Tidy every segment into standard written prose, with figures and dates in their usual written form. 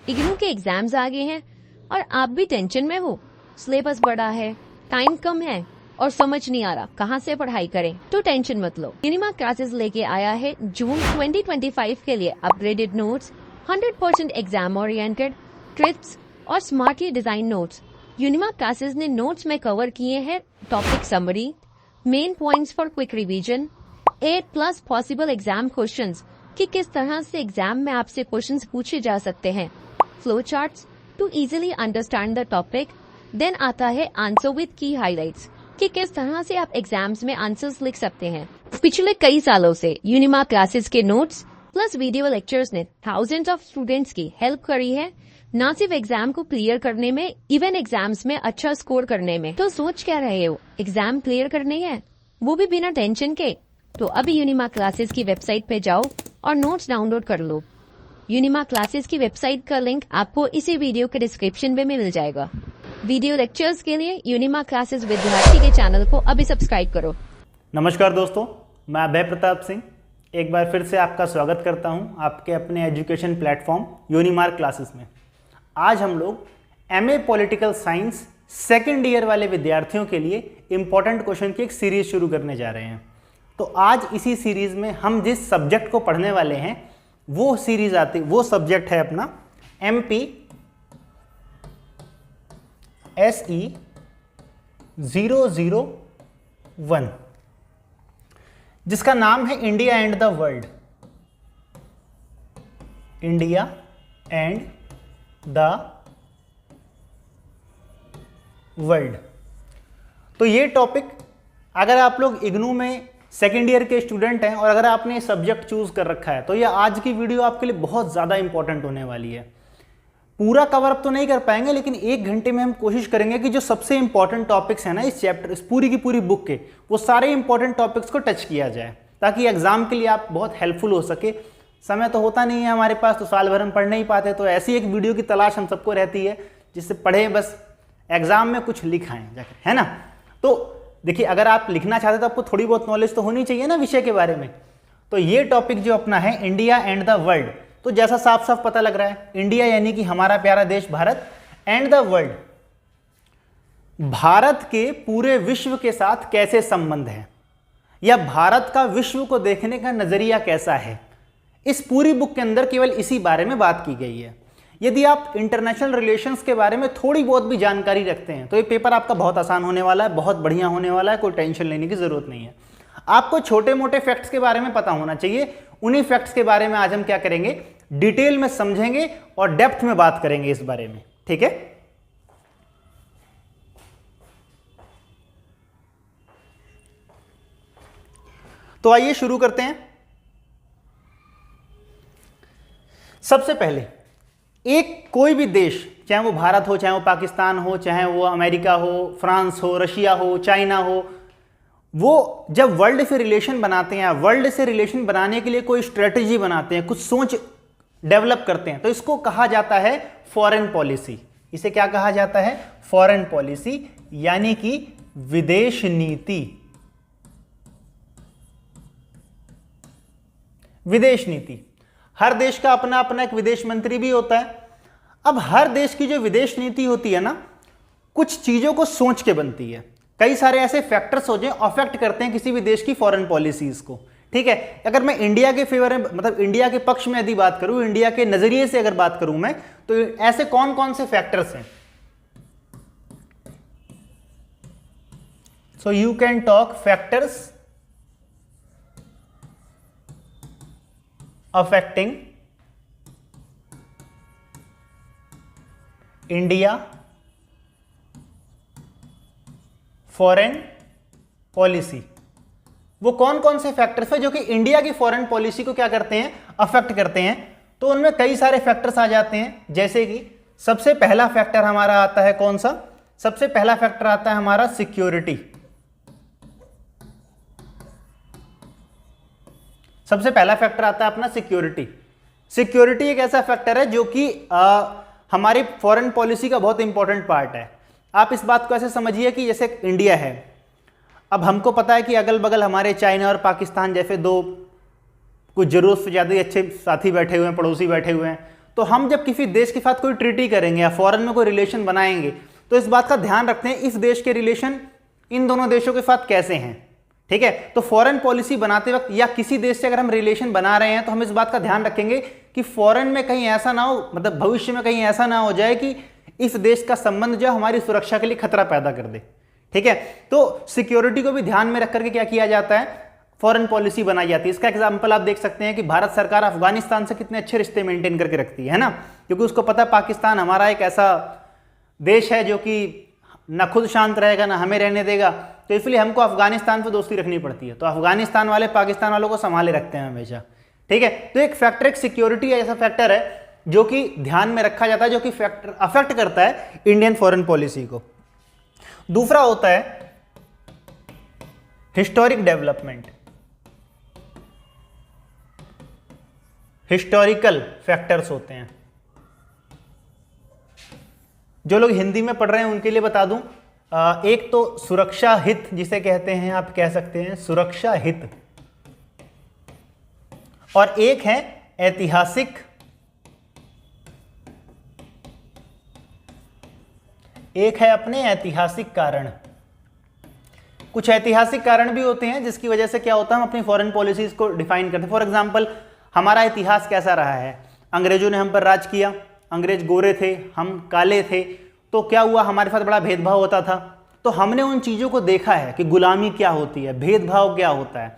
इग्नू के एग्जाम्स आ गए हैं और आप भी टेंशन में हो। सिलेबस बड़ा है, टाइम कम है और समझ नहीं आ रहा कहाँ से पढ़ाई करें, तो टेंशन मत लो। यूनिमा क्लासेस लेके आया है जून 2025 के लिए upgraded notes, 100% exam oriented trips और स्मार्टली डिजाइन नोट्स। यूनिमा क्लासेस ने नोट्स में कवर किए हैं topic summary, main points for quick revision, 8+ possible exam questions कि किस तरह से एग्जाम में आपसे क्वेश्चंस पूछे जा सकते हैं, flow charts to easily understand the topic. Then आता है आंसर विद की हाइलाइट्स कि किस तरह से आप एग्जाम्स में आंसर्स लिख सकते हैं। पिछले कई सालों से यूनिमा क्लासेस के नोट्स प्लस वीडियो लेक्चर्स ने थाउजेंड्स ऑफ स्टूडेंट्स की हेल्प करी है, न सिर्फ एग्जाम को क्लियर करने में, इवन एग्जाम्स में अच्छा स्कोर करने में। तो सोच क्या रहे हो, एग्जाम क्लियर करने हैं, वो भी बिना टेंशन के? तो अभी यूनिमा क्लासेस की वेबसाइट पे जाओ और नोट्स डाउनलोड कर लो। यूनिमा क्लासेस की वेबसाइट का लिंक आपको इसी वीडियो के डिस्क्रिप्शन में मिल जाएगा। वीडियो लेक्चर्स के लिए यूनिमा क्लासेस विद्यार्थी के चैनल को अभी सब्सक्राइब करो। नमस्कार दोस्तों, मैं अभय प्रताप सिंह एक बार फिर से आपका स्वागत करता हूं आपके अपने एजुकेशन प्लेटफॉर्म यूनिमार क्लासेस में। आज हम लोग MA political science second year वाले विद्यार्थियों के लिए इम्पोर्टेंट क्वेश्चन की एक सीरीज शुरू करने जा रहे हैं। तो आज इसी सीरीज में हम जिस सब्जेक्ट को पढ़ने वाले हैं वो सब्जेक्ट है अपना MP SE 001, जिसका नाम है India and the world. India and the world. तो ये टॉपिक अगर आप लोग इग्नू में सेकेंड ईयर के स्टूडेंट हैं और अगर आपने ये सब्जेक्ट चूज कर रखा है तो ये आज की वीडियो आपके लिए बहुत ज़्यादा इंपॉर्टेंट होने वाली है। पूरा कवर अप तो नहीं कर पाएंगे, लेकिन 1 घंटे में हम कोशिश करेंगे कि जो सबसे इंपॉर्टेंट टॉपिक्स हैं ना इस चैप्टर, इस पूरी की पूरी बुक के, वो सारे इंपॉर्टेंट टॉपिक्स को टच किया जाए ताकि एग्जाम के लिए आप बहुत हेल्पफुल हो सके। समय तो होता नहीं है हमारे पास, तो साल भर हम पढ़ नहीं पाते, तो ऐसी एक वीडियो की तलाश हम सबको रहती है जिससे पढ़े, बस एग्जाम में कुछ लिख आए जाकर, है ना। तो देखिए, अगर आप लिखना चाहते तो आपको थोड़ी बहुत नॉलेज तो होनी चाहिए ना विषय के बारे में। तो ये टॉपिक जो अपना है इंडिया एंड द वर्ल्ड, तो जैसा साफ साफ पता लग रहा है, इंडिया यानी कि हमारा प्यारा देश Bharat, and the world, Bharat के पूरे विश्व के साथ कैसे संबंध है या भारत का विश्व को देखने का नजरिया कैसा है। इस पूरी बुक के अंदर केवल इसी बारे में बात की गई है। यदि आप इंटरनेशनल रिलेशंस के बारे में थोड़ी बहुत भी जानकारी रखते हैं तो ये पेपर आपका बहुत आसान होने वाला है, बहुत बढ़िया होने वाला है, कोई टेंशन लेने की जरूरत नहीं है। आपको छोटे मोटे फैक्ट्स के बारे में पता होना चाहिए। उन्हीं फैक्ट्स के बारे में आज हम क्या करेंगे, डिटेल में समझेंगे और डेप्थ में बात करेंगे इस बारे में, ठीक है। तो आइए शुरू करते हैं। सबसे पहले कोई भी देश, चाहे वो भारत हो, चाहे वो पाकिस्तान हो, चाहे वो अमेरिका हो, फ्रांस हो, रशिया हो, चाइना हो, वो जब वर्ल्ड से रिलेशन बनाते हैं, वर्ल्ड से रिलेशन बनाने के लिए कोई स्ट्रेटजी बनाते हैं, कुछ सोच डेवलप करते हैं, तो इसको कहा जाता है फॉरेन पॉलिसी। इसे क्या कहा जाता है? फॉरेन पॉलिसी, यानी कि विदेश नीति। विदेश नीति, हर देश का अपना अपना एक विदेश मंत्री भी होता है। अब हर देश की जो विदेश नीति होती है ना, कुछ चीजों को सोच के बनती है। कई सारे ऐसे फैक्टर्स हो जो अफेक्ट करते हैं किसी भी देश की फॉरेन पॉलिसीज को, ठीक है। अगर मैं इंडिया के फेवर में, मतलब इंडिया के पक्ष में यदि बात करूं, इंडिया के नजरिए से अगर बात करूं मैं, तो ऐसे कौन कौन से फैक्टर्स हैं? So you can talk factors affecting India foreign policy. वो कौन कौन से फैक्टर्स है जो कि इंडिया की फॉरेन पॉलिसी को क्या करते हैं, अफेक्ट करते हैं? तो उनमें कई सारे फैक्टर्स आ जाते हैं, जैसे कि सबसे पहला फैक्टर हमारा आता है कौन सा? सबसे पहला फैक्टर आता है हमारा सिक्योरिटी। सबसे पहला फैक्टर आता है अपना सिक्योरिटी। सिक्योरिटी एक ऐसा फैक्टर है जो कि हमारी फॉरेन पॉलिसी का बहुत इंपॉर्टेंट पार्ट है। आप इस बात को ऐसे समझिए कि जैसे इंडिया है, अब हमको पता है कि अगल बगल हमारे चाइना और पाकिस्तान जैसे दो कुछ जरूरत से ज़्यादा ही अच्छे साथी बैठे हुए हैं, पड़ोसी बैठे हुए हैं, तो हम जब किसी देश के साथ कोई ट्रीटी करेंगे या फॉरेन में कोई रिलेशन बनाएंगे तो इस बात का ध्यान रखते हैं इस देश के रिलेशन इन दोनों देशों के साथ कैसे हैं। ठीक है, तो फॉरेन पॉलिसी बनाते वक्त या किसी देश से अगर हम रिलेशन बना रहे हैं तो हम इस बात का ध्यान रखेंगे कि फॉरेन में कहीं ऐसा ना हो, मतलब भविष्य में कहीं ऐसा ना हो जाए कि इस देश का संबंध जो हमारी सुरक्षा के लिए खतरा पैदा कर दे। ठीक है, तो सिक्योरिटी को भी ध्यान में रख करके क्या किया जाता है, फॉरेन पॉलिसी बनाई जाती है। इसका एग्जांपल आप देख सकते हैं कि भारत सरकार अफगानिस्तान से कितने अच्छे रिश्ते मेंटेन करके रखती है ना, क्योंकि उसको पता है पाकिस्तान हमारा एक ऐसा देश है जो कि ना खुद शांत रहेगा ना हमें रहने देगा, तो इसलिए हमको अफगानिस्तान से दोस्ती रखनी पड़ती है। तो अफगानिस्तान वाले पाकिस्तान वालों को संभाले रखते हैं हमेशा। ठीक है, तो एक फैक्टर, एक सिक्योरिटी ऐसा फैक्टर है जो कि ध्यान में रखा जाता है, जो कि फैक्टर अफेक्ट करता है इंडियन फॉरेन पॉलिसी को। दूसरा होता है हिस्टोरिक डेवलपमेंट, हिस्टोरिकल फैक्टर्स होते हैं। जो लोग हिंदी में पढ़ रहे हैं उनके लिए बता दूं, एक तो सुरक्षा हित जिसे कहते हैं, आप कह सकते हैं सुरक्षा हित, और एक है ऐतिहासिक, एक है अपने ऐतिहासिक कारण। कुछ ऐतिहासिक कारण भी होते हैं जिसकी वजह से क्या होता है हम अपनी फॉरेन पॉलिसीज को डिफाइन करते हैं। फॉर एग्जांपल हमारा इतिहास कैसा रहा है, अंग्रेजों ने हम पर राज किया, अंग्रेज गोरे थे, हम काले थे, तो क्या हुआ, हमारे साथ बड़ा भेदभाव होता था। तो हमने उन चीज़ों को देखा है कि गुलामी क्या होती है, भेदभाव क्या होता है।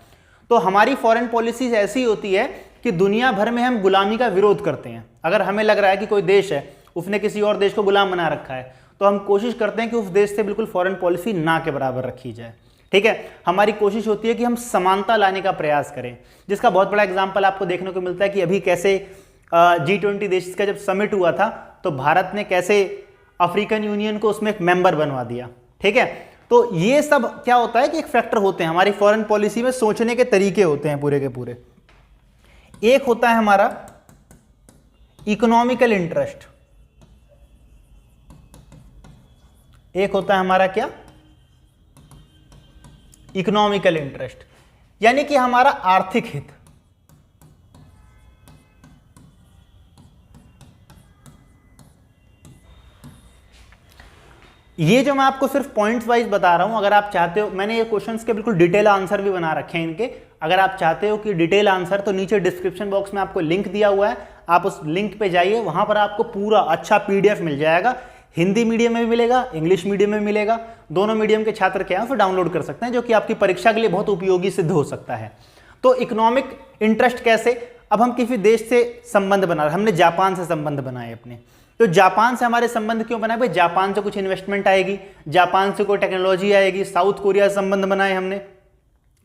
तो हमारी फॉरेन पॉलिसीज ऐसी होती है कि दुनिया भर में हम गुलामी का विरोध करते हैं। अगर हमें लग रहा है कि कोई देश है उसने किसी और देश को गुलाम बना रखा है तो हम कोशिश करते हैं कि उस देश से बिल्कुल फॉरेन पॉलिसी ना के बराबर रखी जाए। ठीक है, हमारी कोशिश होती है कि हम समानता लाने का प्रयास करें, जिसका बहुत बड़ा एग्जाम्पल आपको देखने को मिलता है कि अभी कैसे G20 देश का जब समिट हुआ था तो भारत ने कैसे अफ्रीकन यूनियन को उसमें एक मेंबर बनवा दिया। ठीक है, तो ये सब क्या होता है कि एक फैक्टर होते हैं हमारी फॉरेन पॉलिसी में, सोचने के तरीके होते हैं पूरे के पूरे। एक होता है हमारा इकोनॉमिकल इंटरेस्ट, एक होता है हमारा क्या, इकोनॉमिकल इंटरेस्ट, यानी कि हमारा आर्थिक हित। ये जो मैं आपको सिर्फ पॉइंट्स वाइज बता रहा हूं, अगर आप चाहते हो, मैंने ये क्वेश्चंस के बिल्कुल डिटेल आंसर भी बना रखे हैं इनके, अगर आप चाहते हो कि डिटेल आंसर तो नीचे डिस्क्रिप्शन बॉक्स में आपको लिंक दिया हुआ है, आप उस लिंक पे जाइए, वहां पर आपको पूरा अच्छा PDF मिल जाएगा। हिंदी मीडियम में भी मिलेगा, इंग्लिश मीडियम में मिलेगा, दोनों मीडियम के छात्र क्या है उसे डाउनलोड कर सकते हैं, जो कि आपकी परीक्षा के लिए बहुत उपयोगी सिद्ध हो सकता है। तो इकोनॉमिक इंटरेस्ट कैसे, अब हम किसी देश से संबंध बना रहे, हमने जापान से संबंध बनाए अपने, तो जापान से हमारे संबंध क्यों बनाए भाई, जापान से कुछ इन्वेस्टमेंट आएगी, जापान से कोई टेक्नोलॉजी आएगी। साउथ कोरिया से संबंध बनाए हमने,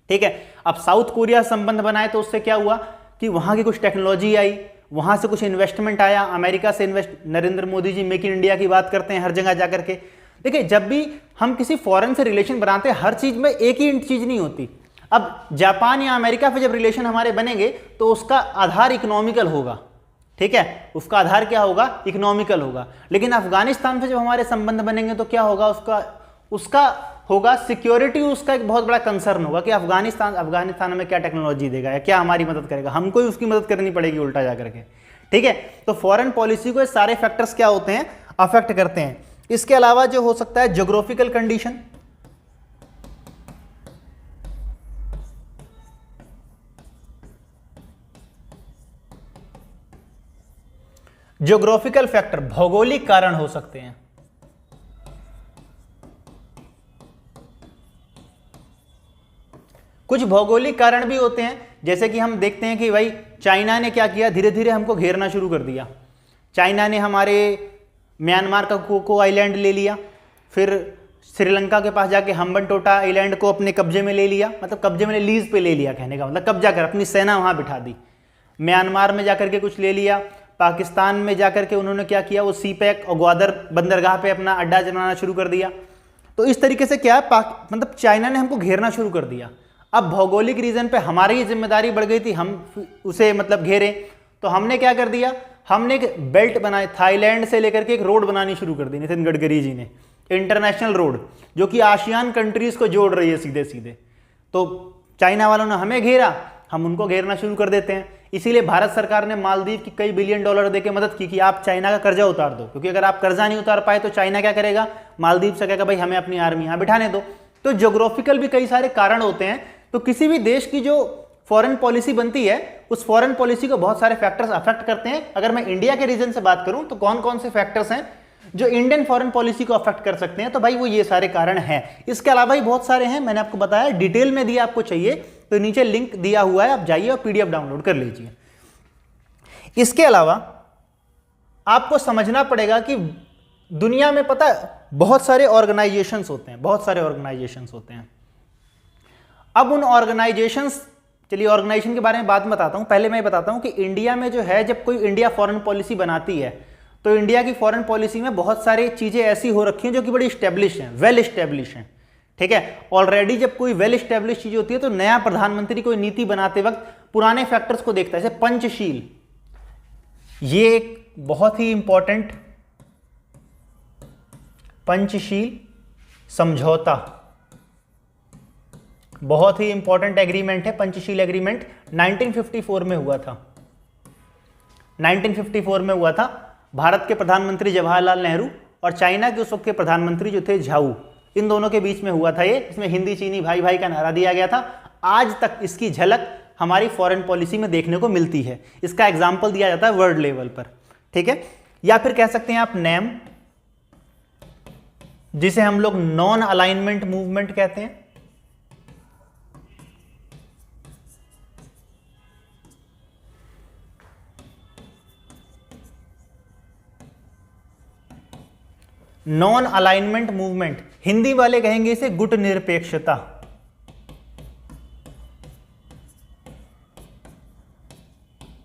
ठीक है, अब साउथ कोरिया से संबंध बनाए तो उससे क्या हुआ कि वहां की कुछ टेक्नोलॉजी आई, वहां से कुछ इन्वेस्टमेंट आया, अमेरिका से Narendra Modi ji make in India की बात करते हैं हर जगह जाकर के। देखिए, जब भी हम किसी फॉरेन से रिलेशन बनाते हैं, हर चीज में एक ही चीज नहीं होती। अब जापान या अमेरिका पे जब रिलेशन हमारे बनेंगे तो उसका आधार इकोनॉमिकल होगा, ठीक है, उसका आधार क्या होगा, इकोनॉमिकल होगा। लेकिन अफगानिस्तान से जब हमारे संबंध बनेंगे तो क्या होगा, उसका होगा सिक्योरिटी, उसका एक बहुत बड़ा कंसर्न होगा कि अफगानिस्तान में क्या टेक्नोलॉजी देगा या क्या हमारी मदद करेगा, हमको ही उसकी मदद करनी पड़ेगी उल्टा जाकर के। ठीक है, तो फॉरेन पॉलिसी को ये सारे फैक्टर्स क्या होते हैं, अफेक्ट करते हैं। इसके अलावा जो हो सकता है ज्योग्राफिकल कंडीशन, ज्योग्राफिकल फैक्टर भौगोलिक कारण हो सकते हैं। कुछ भौगोलिक कारण भी होते हैं, जैसे कि हम देखते हैं कि भाई चाइना ने क्या किया, धीरे धीरे हमको घेरना शुरू कर दिया। चाइना ने हमारे म्यांमार का कोको आइलैंड ले लिया, फिर श्रीलंका के पास जाके हम्बनटोटा आइलैंड को अपने कब्जे में ले लिया, मतलब कब्जे में लीज पे ले लिया, कहने का मतलब कब्जा कर, अपनी सेना वहां बिठा दी। म्यांमार में जाकर के कुछ ले लिया, पाकिस्तान में जाकर के उन्होंने क्या किया, वो सीपैक और ग्वादर बंदरगाह पे अपना अड्डा जमाना शुरू कर दिया। तो इस तरीके से क्या है, मतलब चाइना ने हमको घेरना शुरू कर दिया। अब भौगोलिक रीजन पे हमारी जिम्मेदारी बढ़ गई थी, हम उसे मतलब घेरे, तो हमने क्या कर दिया, हमने एक बेल्ट बनाई, थाईलैंड से लेकर के एक रोड बनानी शुरू कर दी नितिन गडकरी जी ने, इंटरनेशनल रोड, जो कि आसियान कंट्रीज को जोड़ रही है सीधे सीधे। तो चाइना वालों ने हमें घेरा, हम उनको घेरना शुरू कर देते हैं। इसीलिए भारत सरकार ने मालदीव की कई बिलियन डॉलर देके मदद की कि आप चाइना का कर्जा उतार दो, क्योंकि अगर आप कर्जा नहीं उतार पाए तो चाइना क्या करेगा, मालदीव से कहेगा भाई हमें अपनी आर्मी यहाँ बिठाने दो। तो ज्योग्राफिकल भी कई सारे कारण होते हैं। तो किसी भी देश की जो फॉरेन पॉलिसी बनती है उस फॉरेन पॉलिसी को बहुत सारे फैक्टर्स अफेक्ट करते हैं। अगर मैं इंडिया के रीजन से बात करूं तो कौन कौन से फैक्टर्स हैं जो इंडियन फॉरेन पॉलिसी को अफेक्ट कर सकते हैं, तो भाई वो ये सारे कारण हैं। इसके अलावा ही बहुत सारे हैं, मैंने आपको बताया, डिटेल में दिया, आपको चाहिए तो नीचे लिंक दिया हुआ है, आप जाइए और पीडीएफ डाउनलोड कर लीजिए। इसके अलावा आपको समझना पड़ेगा कि दुनिया में पता बहुत सारे ऑर्गेनाइजेशंस होते हैं, बहुत सारे ऑर्गेनाइजेशंस होते हैं। अब उन ऑर्गेनाइजेशंस, चलिए ऑर्गेनाइजेशन के बारे में बाद में बताता हूं, पहले मैं बताता हूं कि इंडिया में जो है, जब कोई इंडिया फॉरेन पॉलिसी बनाती है तो इंडिया की फॉरेन पॉलिसी में बहुत सारी चीजें ऐसी हो रखी हैं जो कि बड़ी स्टैब्लिश हैं, वेल स्टैब्लिश हैं। ठीक है, ऑलरेडी जब कोई वेल स्टैब्लिश चीज होती है तो नया प्रधानमंत्री कोई नीति बनाते वक्त पुराने फैक्टर्स को देखता है। जैसे पंचशील, ये एक बहुत ही इंपॉर्टेंट पंचशील समझौता, बहुत ही इंपॉर्टेंट एग्रीमेंट है। पंचशील एग्रीमेंट 1954 में हुआ था, 1954 में हुआ था। भारत के प्रधानमंत्री जवाहरलाल नेहरू और चाइना के उस वक्त के प्रधानमंत्री जो थे झाऊ, इन दोनों के बीच में हुआ था ये। इसमें हिंदी चीनी भाई भाई का नारा दिया गया था। आज तक इसकी झलक हमारी फॉरेन पॉलिसी में देखने को मिलती है। इसका एग्जाम्पल दिया जाता है वर्ल्ड लेवल पर। ठीक है, या फिर कह सकते हैं आप नेम, जिसे हम लोग नॉन अलाइनमेंट मूवमेंट कहते हैं। नॉन अलाइनमेंट मूवमेंट, हिंदी वाले कहेंगे इसे गुट निरपेक्षता।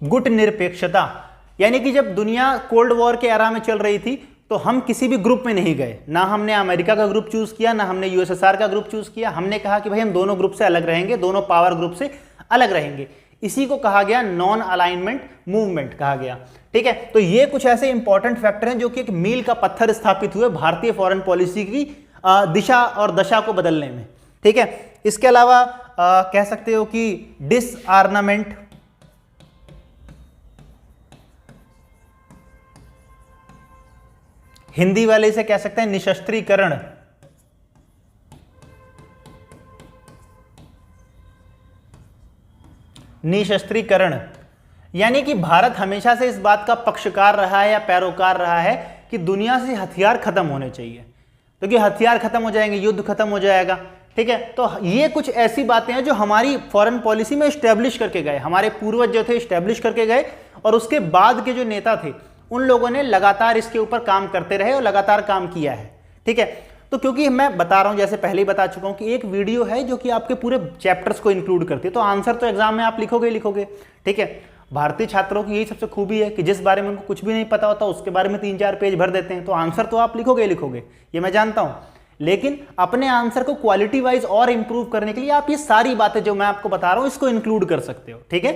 गुट निरपेक्षता यानी कि जब दुनिया कोल्ड वॉर के एरा में चल रही थी तो हम किसी भी ग्रुप में नहीं गए, ना हमने अमेरिका का ग्रुप चूज किया, ना हमने यूएसएसआर का ग्रुप चूज किया। हमने कहा कि भाई हम दोनों ग्रुप से अलग रहेंगे, दोनों पावर ग्रुप से अलग रहेंगे। इसी को कहा गया नॉन अलाइनमेंट मूवमेंट कहा गया। ठीक है, तो ये कुछ ऐसे इंपॉर्टेंट फैक्टर हैं जो कि एक मील का पत्थर स्थापित हुए भारतीय फॉरेन पॉलिसी की दिशा और दशा को बदलने में। ठीक है, इसके अलावा कह सकते हो कि डिसआर्मामेंट, हिंदी वाले इसे कह सकते हैं निशस्त्रीकरण। निशस्त्रीकरण यानी कि भारत हमेशा से इस बात का पक्षकार रहा है या पैरोकार रहा है कि दुनिया से हथियार खत्म होने चाहिए, क्योंकि हथियार खत्म हो जाएंगे, युद्ध खत्म हो जाएगा। ठीक है, तो ये कुछ ऐसी बातें हैं जो हमारी फॉरेन पॉलिसी में स्टैब्लिश करके गए, हमारे पूर्वज जो थे स्टैब्लिश करके गए, और उसके बाद के जो नेता थे उन लोगों ने लगातार इसके ऊपर काम करते रहे और लगातार काम किया है। ठीक है, तो क्योंकि मैं बता रहा हूं, जैसे पहले ही बता चुका हूं कि एक वीडियो है जो कि आपके पूरे चैप्टर्स को इंक्लूड करती है, तो आंसर तो एग्जाम में आप लिखोगे लिखोगे। ठीक है, भारतीय छात्रों की यही सबसे खूबी है कि जिस बारे में उनको कुछ भी नहीं पता होता उसके बारे में 3-4 पेज भर देते हैं, तो आंसर तो आप लिखोगे लिखोगे, ये मैं जानता हूं। लेकिन अपने आंसर को क्वालिटी वाइज और इंप्रूव करने के लिए आप ये सारी बातें जो मैं आपको बता रहा हूं इसको इंक्लूड कर सकते हो। ठीक है,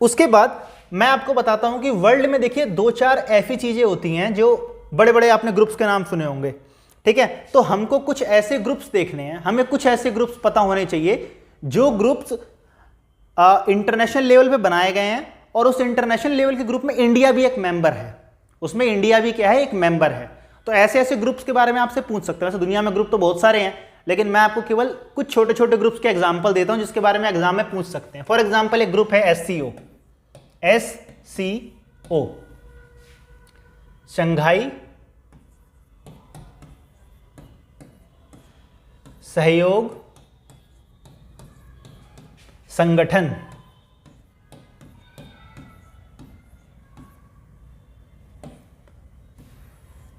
उसके बाद मैं आपको बताता हूं कि वर्ल्ड में देखिए 2-4 ऐसी चीजें होती हैं जो बड़े बड़े आपने ग्रुप्स के नाम सुने होंगे। ठीक है, तो हमको कुछ ऐसे ग्रुप्स देखने हैं, हमें कुछ ऐसे ग्रुप्स पता होने चाहिए जो ग्रुप्स इंटरनेशनल लेवल पे बनाए गए हैं, और उस इंटरनेशनल लेवल के ग्रुप में इंडिया भी एक मेंबर है, उसमें इंडिया भी क्या है, एक मेंबर है। तो ऐसे ऐसे ग्रुप्स के बारे में आपसे पूछ सकते हैं। वैसे दुनिया में ग्रुप तो बहुत सारे हैं, लेकिन मैं आपको केवल कुछ छोटे छोटे ग्रुप्स के एग्जाम्पल देता हूं जिसके बारे में एग्जाम में पूछ सकते हैं। फॉर एग्जाम्पल एक ग्रुप है SCO, SCO, शंघाई सहयोग संगठन।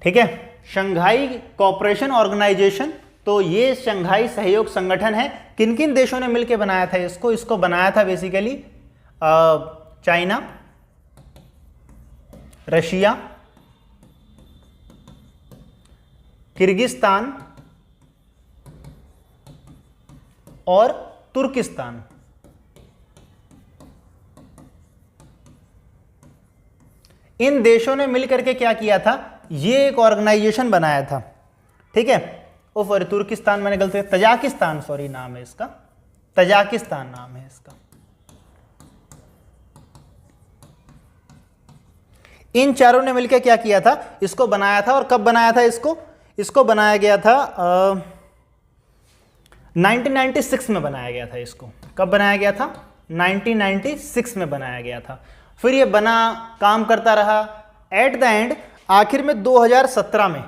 ठीक है, शंघाई कोऑपरेशन ऑर्गेनाइजेशन, तो ये शंघाई सहयोग संगठन है। किन किन देशों ने मिलकर बनाया था इसको? इसको बनाया था बेसिकली चाइना, रशिया, किर्गिस्तान और तुर्किस्तान। इन देशों ने मिलकर के क्या किया था, ये एक ऑर्गेनाइजेशन बनाया था। ठीक है, ओ सॉरी तुर्किस्तान मैंने गलती से, तजाकिस्तान सॉरी नाम है इसका, तजाकिस्तान नाम है इसका। इन चारों ने मिलकर क्या किया था, इसको बनाया था। और कब बनाया था इसको बनाया गया था 1996 में बनाया गया था। इसको कब बनाया गया था, 1996 में बनाया गया था। फिर ये बना, काम करता रहा, एट द एंड आखिर में 2017 में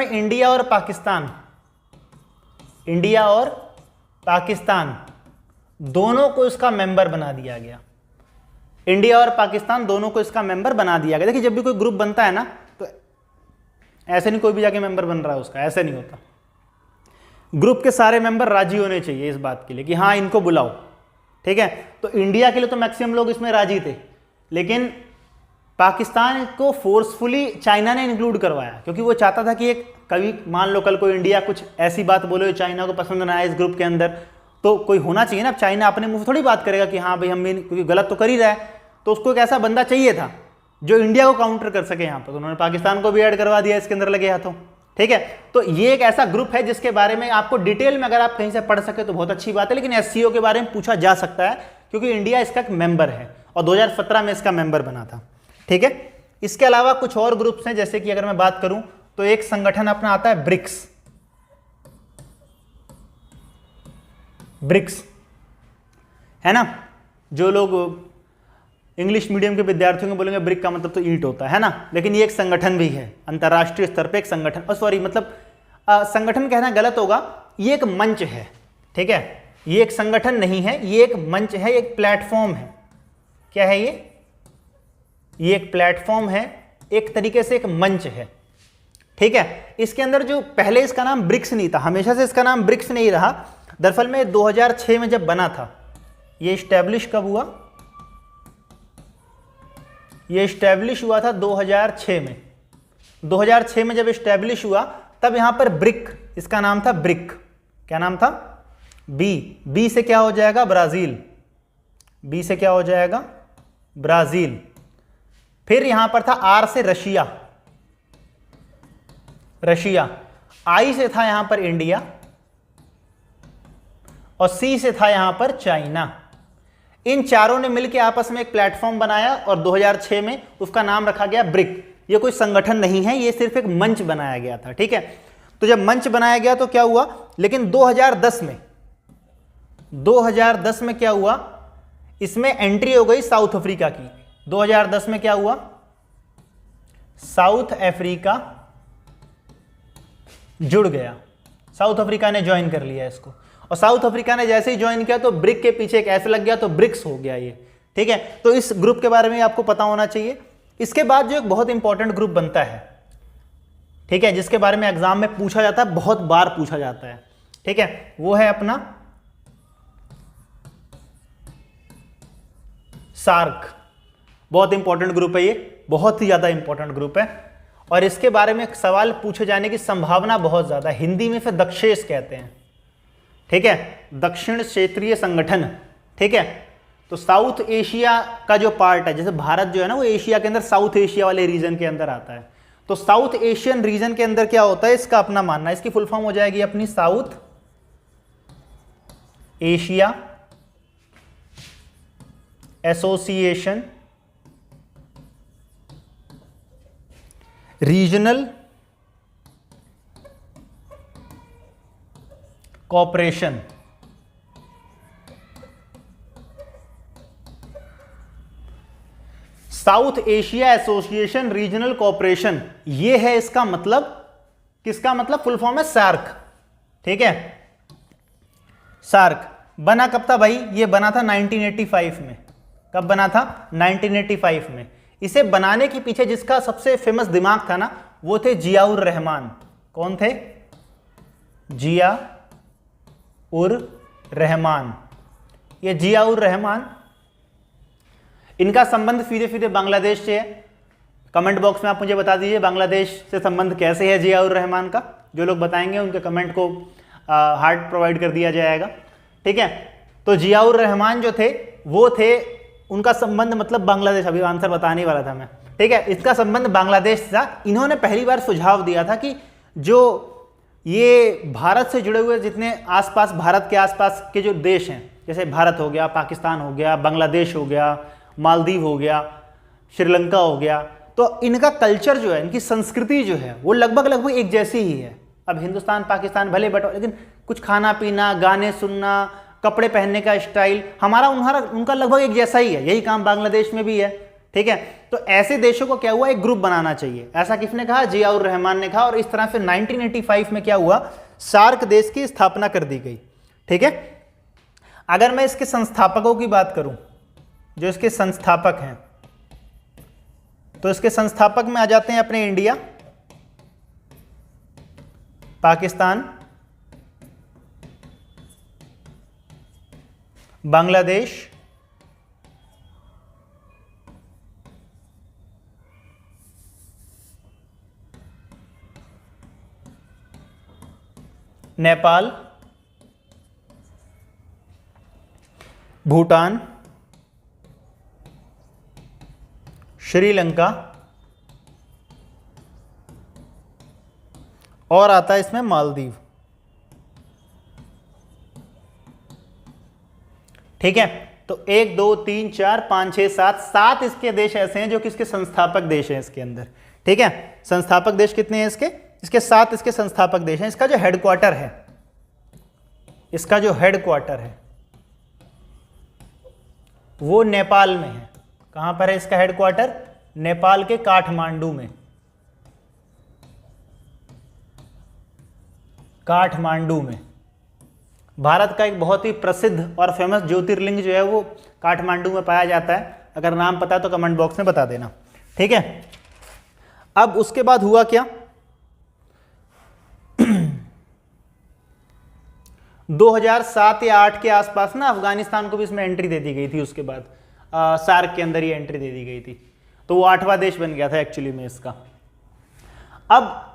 इंडिया और पाकिस्तान दोनों को इसका मेंबर बना दिया गया। इंडिया और पाकिस्तान दोनों को इसका मेंबर बना दिया गया। देखिए जब भी कोई ग्रुप बनता है ना, तो ऐसे नहीं कोई भी जाके मेंबर बन रहा है उसका, ऐसे नहीं होता। ग्रुप के सारे मेंबर राजी होने चाहिए इस बात के लिए कि हाँ इनको बुलाओ, ठीक है। तो इंडिया के लिए तो मैक्सिमम लोग इसमें राजी थे, लेकिन पाकिस्तान को फोर्सफुली चाइना ने इंक्लूड करवाया, क्योंकि वो चाहता था कि एक कभी मान लो कल कोई इंडिया कुछ ऐसी बात बोले जो चाइना को पसंद ना आए इस ग्रुप के अंदर, तो कोई होना चाहिए ना। अब चाइना अपने मुंह से थोड़ी बात करेगा कि हाँ भाई हम भी, क्योंकि गलत तो कर ही रहा है, तो उसको एक ऐसा बंदा चाहिए था जो इंडिया को काउंटर कर सके यहाँ पर। तो उन्होंने पाकिस्तान को भी ऐड करवा दिया इसके अंदर लगे हाथों, ठीक है। तो ये एक ऐसा ग्रुप है जिसके बारे में आपको डिटेल में अगर आप कहीं से पढ़ सके तो बहुत अच्छी बात है, लेकिन एससीओ के बारे में पूछा जा सकता है क्योंकि इंडिया इसका एक मेंबर है और 2017 में इसका मेंबर बना था, ठीक है। इसके अलावा कुछ और ग्रुप्स हैं, जैसे कि अगर मैं बात करूं तो एक संगठन अपना आता है ब्रिक्स, है ना। जो लोग इंग्लिश मीडियम के विद्यार्थियों को बोलेंगे ब्रिक का मतलब तो ईंट होता है ना, लेकिन ये एक संगठन भी है अंतर्राष्ट्रीय स्तर पे एक संगठन, सॉरी मतलब संगठन कहना गलत होगा, ये एक मंच है, ठीक है। ये एक संगठन नहीं है, ये एक मंच है, एक प्लेटफॉर्म है। क्या है ये एक प्लेटफॉर्म है, एक तरीके से एक मंच है, ठीक है। इसके अंदर जो पहले इसका नाम ब्रिक्स नहीं था, हमेशा से इसका नाम ब्रिक्स नहीं रहा। दरअसल में 2006 में जब बना था, ये स्टैब्लिश कब हुआ, ये स्टैब्लिश हुआ था 2006 में। 2006 में जब स्टैब्लिश हुआ तब यहां पर ब्रिक, इसका नाम था ब्रिक। क्या नाम था, बी से क्या हो जाएगा, ब्राजील, बी से क्या हो जाएगा, ब्राजील। फिर यहां पर था आर से रशिया, आई से था यहां पर इंडिया और सी से था यहां पर चाइना। इन चारों ने मिलकर आपस में एक प्लेटफॉर्म बनाया और 2006 में उसका नाम रखा गया ब्रिक। ये कोई संगठन नहीं है, ये सिर्फ एक मंच बनाया गया था, ठीक है। तो जब मंच बनाया गया तो क्या हुआ, लेकिन 2010 में क्या हुआ, इसमें एंट्री हो गई साउथ अफ्रीका की। 2010 में क्या हुआ, साउथ अफ्रीका जुड़ गया, साउथ अफ्रीका ने ज्वाइन कर लिया इसको। और साउथ अफ्रीका ने जैसे ही ज्वाइन किया तो ब्रिक के पीछे एक ऐसे लग गया तो ब्रिक्स हो गया ये, ठीक है। तो इस ग्रुप के बारे में आपको पता होना चाहिए। इसके बाद जो एक बहुत इंपॉर्टेंट ग्रुप बनता है, ठीक है, जिसके बारे में एग्जाम में पूछा जाता है, बहुत बार पूछा जाता है, ठीक है, वो है अपना सार्क। बहुत इंपॉर्टेंट ग्रुप है ये, बहुत ही ज्यादा इंपॉर्टेंट ग्रुप है और इसके बारे में सवाल पूछे जाने की संभावना बहुत ज्यादा है। हिंदी में फिर दक्षेश कहते हैं, ठीक है, दक्षिण क्षेत्रीय संगठन, ठीक है। तो साउथ एशिया का जो पार्ट है, जैसे भारत जो है ना वो एशिया के अंदर साउथ एशिया वाले रीजन के अंदर आता है। तो साउथ एशियन रीजन के अंदर क्या होता है, इसका अपना मानना है, इसकी फुल फॉर्म हो जाएगी अपनी South Asia association regional cooperation. South Asia association regional cooperation, ये है इसका मतलब। किसका मतलब, फुल फॉर्म है सार्क, ठीक है। सार्क बना कब था भाई, ये बना था 1985 में। कब बना था, 1985 में। इसे बनाने के पीछे जिसका सबसे फेमस दिमाग था ना, वो थे जियाउर रहमान। कौन थे, जिया उर रहमान। ये जियाउर रहमान, इनका संबंध सीधे सीधे बांग्लादेश से है। कमेंट बॉक्स में आप मुझे बता दीजिए बांग्लादेश से संबंध कैसे है जियाउर रहमान का। जो लोग बताएंगे उनके कमेंट को हार्ट प्रोवाइड कर दिया जाएगा, ठीक है। तो जियाउर रहमान जो थे वो थे, उनका संबंध मतलब बांग्लादेश, अभी आंसर बताने वाला था मैं, ठीक है। इसका संबंध बांग्लादेश था। इन्होंने पहली बार सुझाव दिया था कि जो ये भारत से जुड़े हुए जितने आसपास, भारत के आसपास के जो देश हैं, जैसे भारत हो गया, पाकिस्तान हो गया, बांग्लादेश हो गया, मालदीव हो गया, श्रीलंका हो गया, तो इनका कल्चर जो है, इनकी संस्कृति जो है वो लगभग एक जैसी ही है। अब हिंदुस्तान पाकिस्तान भले बटो, लेकिन कुछ खाना पीना, गाने सुनना, कपड़े पहनने का स्टाइल हमारा उनका लगभग एक जैसा ही है। यही काम बांग्लादेश में भी है, ठीक है। तो ऐसे देशों को क्या हुआ, एक ग्रुप बनाना चाहिए। ऐसा किसने कहा, जियाउर रहमान ने कहा, और इस तरह से 1985 में क्या हुआ, सार्क देश की स्थापना कर दी गई, ठीक है। अगर मैं इसके संस्थापकों की बात करूं, जो इसके संस्थापक हैं, तो इसके संस्थापक में आ जाते हैं अपने इंडिया, पाकिस्तान, बांग्लादेश, नेपाल, भूटान, श्रीलंका, और आता है इसमें मालदीव, ठीक है। तो 1 2 3 4 5 6 7 इसके देश ऐसे हैं जो कि इसके संस्थापक देश हैं इसके अंदर, ठीक है। संस्थापक देश कितने हैं इसके 7 इसके संस्थापक देश हैं। इसका जो हेडक्वार्टर है, वो नेपाल में है। कहां पर है इसका हेडक्वार्टर, नेपाल के काठमांडू में, भारत का एक बहुत ही प्रसिद्ध और फेमस ज्योतिर्लिंग जो है वो काठमांडू में पाया जाता है। अगर नाम पता है तो कमेंट बॉक्स में बता देना, ठीक है। अब उसके बाद हुआ क्या, 2007 या 8 के आसपास ना अफगानिस्तान को भी इसमें एंट्री दे दी गई थी। उसके बाद सार्क के अंदर ही एंट्री दे दी गई थी, तो वो 8वां देश बन गया था एक्चुअली में इसका। अब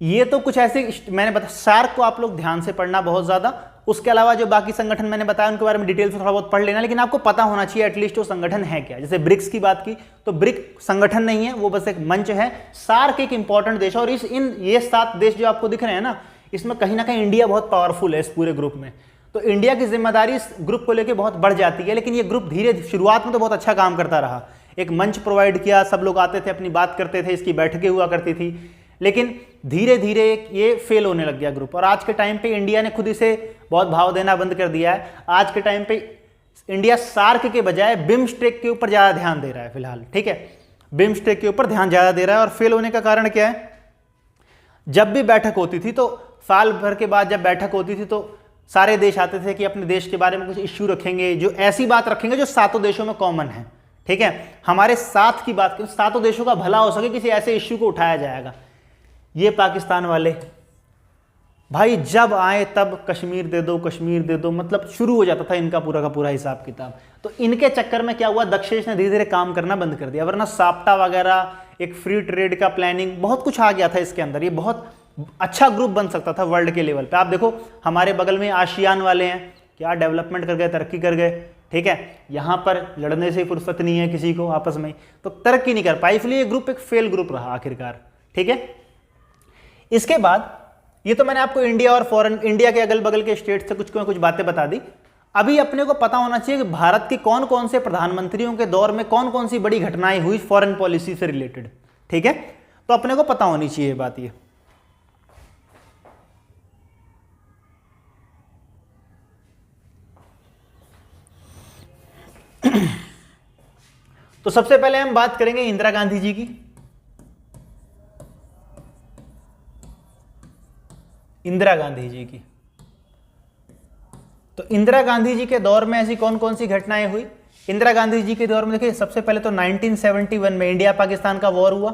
ये तो कुछ ऐसे मैंने बताया, सार्क को आप लोग ध्यान से पढ़ना बहुत ज्यादा। उसके अलावा जो बाकी संगठन मैंने बताया उनके बारे में डिटेल से थोड़ा बहुत पढ़ लेना, लेकिन आपको पता होना चाहिए एटलीस्ट वो संगठन है क्या। जैसे ब्रिक्स की बात की तो ब्रिक संगठन नहीं है, वो बस एक मंच है। सार्क एक इंपॉर्टेंट देश है, और ये 7 देश जो आपको दिख रहे हैं ना, इसमें कहीं ना कहीं इंडिया बहुत पावरफुल है इस पूरे ग्रुप में। तो इंडिया की जिम्मेदारी इस ग्रुप को लेकर बहुत बढ़ जाती है। लेकिन ये ग्रुप धीरे शुरुआत में तो बहुत अच्छा काम करता रहा, एक मंच प्रोवाइड किया, सब लोग आते थे, अपनी बात करते थे, इसकी बैठकें हुआ करती थी। लेकिन धीरे धीरे ये फेल होने लग गया ग्रुप, और आज के टाइम पे इंडिया ने खुद इसे बहुत भाव देना बंद कर दिया है। आज के टाइम पे इंडिया सार्क के बजाय बिम्स्टेक के ऊपर ज्यादा ध्यान दे रहा है फिलहाल, ठीक है। बिम्स्टेक के ऊपर ध्यान ज्यादा दे रहा है। और फेल होने का कारण क्या है, जब भी बैठक होती थी तो साल भर के बाद जब बैठक होती थी तो सारे देश आते थे कि अपने देश के बारे में कुछ इश्यू रखेंगे, जो ऐसी बात रखेंगे जो 7 देशों में कॉमन है, ठीक है। हमारे साथ की बात, 7 देशों का भला हो सके, किसी ऐसे इश्यू को उठाया जाएगा। ये पाकिस्तान वाले भाई जब आए तब कश्मीर दे दो, मतलब शुरू हो जाता था इनका पूरा का पूरा हिसाब किताब। तो इनके चक्कर में क्या हुआ, दक्षेश ने धीरे धीरे काम करना बंद कर दिया। वरना साप्टा वगैरह, एक फ्री ट्रेड का प्लानिंग, बहुत कुछ आ गया था इसके अंदर। ये बहुत अच्छा ग्रुप बन सकता था वर्ल्ड के लेवल पे। आप देखो हमारे बगल में आशियान वाले हैं, क्या डेवलपमेंट कर गए, तरक्की कर गए, ठीक है। यहाँ पर लड़ने से फुर्सत नहीं है किसी को आपस में, तो तरक्की नहीं कर पाई, इसलिए ये ग्रुप एक फेल ग्रुप रहा आखिरकार, ठीक है। इसके बाद ये तो मैंने आपको इंडिया और इंडिया के अगल बगल के स्टेट से कुछ बातें बता दी। अभी अपने को पता होना चाहिए कि भारत के कौन कौन से प्रधानमंत्रियों के दौर में कौन कौन सी बड़ी घटनाएं हुई फॉरेन पॉलिसी से रिलेटेड, ठीक है। तो अपने को पता होनी चाहिए बात ये। तो सबसे पहले हम बात करेंगे इंदिरा गांधी जी की। इंदिरा गांधी जी की, तो इंदिरा गांधी जी के दौर में ऐसी कौन कौन सी घटनाएं हुई। इंदिरा गांधी जी के दौर में देखिए, सबसे पहले तो 1971 में इंडिया पाकिस्तान का वॉर हुआ,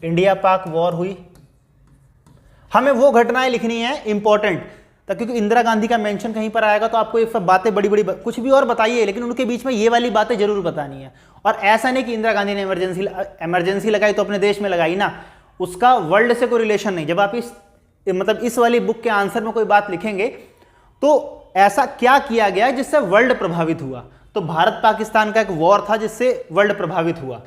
इंडिया पाक वॉर हुई। हमें वो घटनाएं लिखनी है इंपॉर्टेंट, क्योंकि इंदिरा गांधी का मेंशन कहीं पर आएगा तो आपको ये सब बातें बड़ी बड़ी कुछ भी और बताइए, लेकिन उनके बीच में ये वाली बातें जरूर बतानी है। और ऐसा नहीं कि इंदिरा गांधी ने इमरजेंसी लगाई तो अपने देश में लगाई ना, उसका वर्ल्ड से कोई रिलेशन नहीं। जब आप इस वाली बुक के आंसर में कोई बात लिखेंगे तो ऐसा क्या किया गया जिससे वर्ल्ड प्रभावित हुआ, तो भारत पाकिस्तान का एक वॉर था जिससे वर्ल्ड प्रभावित हुआ।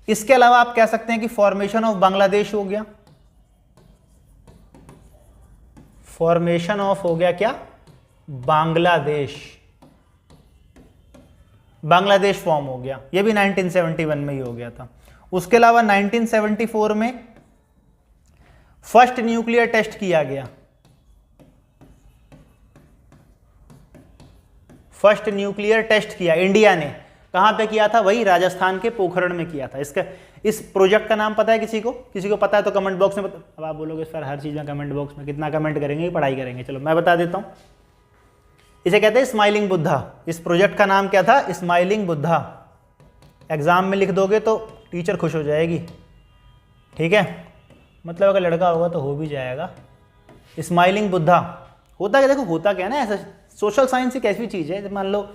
इसके अलावा आप कह सकते हैं कि फॉर्मेशन ऑफ बांग्लादेश हो गया, फॉर्मेशन ऑफ हो गया क्या, बांग्लादेश, बांग्लादेश फॉर्म हो गया, ये भी 1971 में ही हो गया था। उसके अलावा 1974 में फर्स्ट न्यूक्लियर टेस्ट किया गया, फर्स्ट न्यूक्लियर टेस्ट किया इंडिया ने, कहां पे किया था, वही राजस्थान के पोखरण में किया था। इसका, इस प्रोजेक्ट का नाम पता है किसी को? किसी को पता है तो कमेंट बॉक्स में अब आप बोलोगे सर हर चीज में कमेंट बॉक्स में कितना कमेंट करेंगे, पढ़ाई करेंगे, चलो मैं बता देता हूं। इसे कहते हैं स्माइलिंग बुद्धा। इस प्रोजेक्ट का नाम क्या था, स्माइलिंग बुद्धा। एग्जाम में लिख दोगे तो टीचर खुश हो जाएगी, ठीक है, मतलब अगर लड़का होगा तो हो भी जाएगा। स्माइलिंग बुद्धा होता क्या, देखो होता क्या है ना, ऐसा सोशल साइंस एक ऐसी चीज़ है, मान लो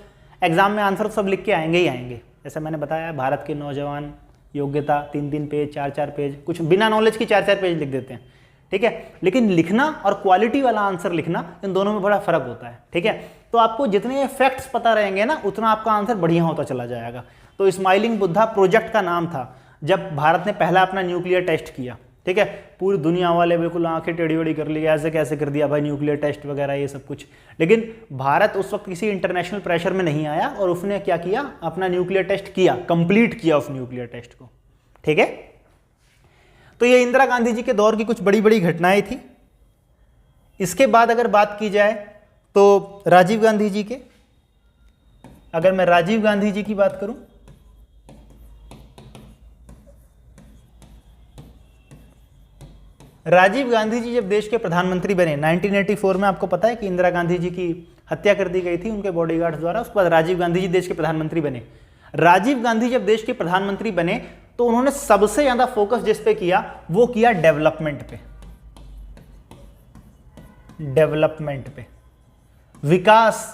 एग्जाम में आंसर सब लिख के आएंगे ही आएंगे। जैसे मैंने बताया भारत के नौजवान योग्यता 3-3 पेज 4-4 पेज, कुछ बिना नॉलेज की 4-4 पेज लिख देते हैं, ठीक है। लेकिन लिखना और क्वालिटी वाला आंसर लिखना, इन दोनों में बड़ा फर्क होता है, ठीक है। तो आपको जितने फैक्ट्स पता रहेंगे ना, उतना आपका आंसर बढ़िया होता चला जाएगा। तो स्माइलिंग बुद्धा प्रोजेक्ट का नाम था जब भारत ने पहला अपना न्यूक्लियर टेस्ट किया, ठीक है। पूरी दुनिया वाले बिल्कुल आंखें टेढ़ी वेढ़ी कर ली, ऐसे कैसे कर दिया भाई न्यूक्लियर टेस्ट वगैरह ये सब कुछ। लेकिन भारत उस वक्त किसी इंटरनेशनल प्रेशर में नहीं आया और उसने क्या किया, अपना न्यूक्लियर टेस्ट किया, कंप्लीट किया उस न्यूक्लियर टेस्ट को, ठीक है। तो ये इंदिरा गांधी जी के दौर की कुछ बड़ी बड़ी घटनाएं थी। इसके बाद अगर बात की जाए तो राजीव गांधी जी के, अगर मैं राजीव गांधी जी की बात करूं, राजीव गांधी जी जब देश के प्रधानमंत्री बने 1984 में, आपको पता है कि इंदिरा गांधी जी की हत्या कर दी गई थी उनके बॉडीगार्ड्स द्वारा। उसके बाद राजीव गांधी जी देश के प्रधानमंत्री बने। राजीव गांधी जब देश के प्रधानमंत्री बने तो उन्होंने सबसे ज्यादा फोकस जिस पे किया वो किया डेवलपमेंट पे, डेवलपमेंट पे, विकास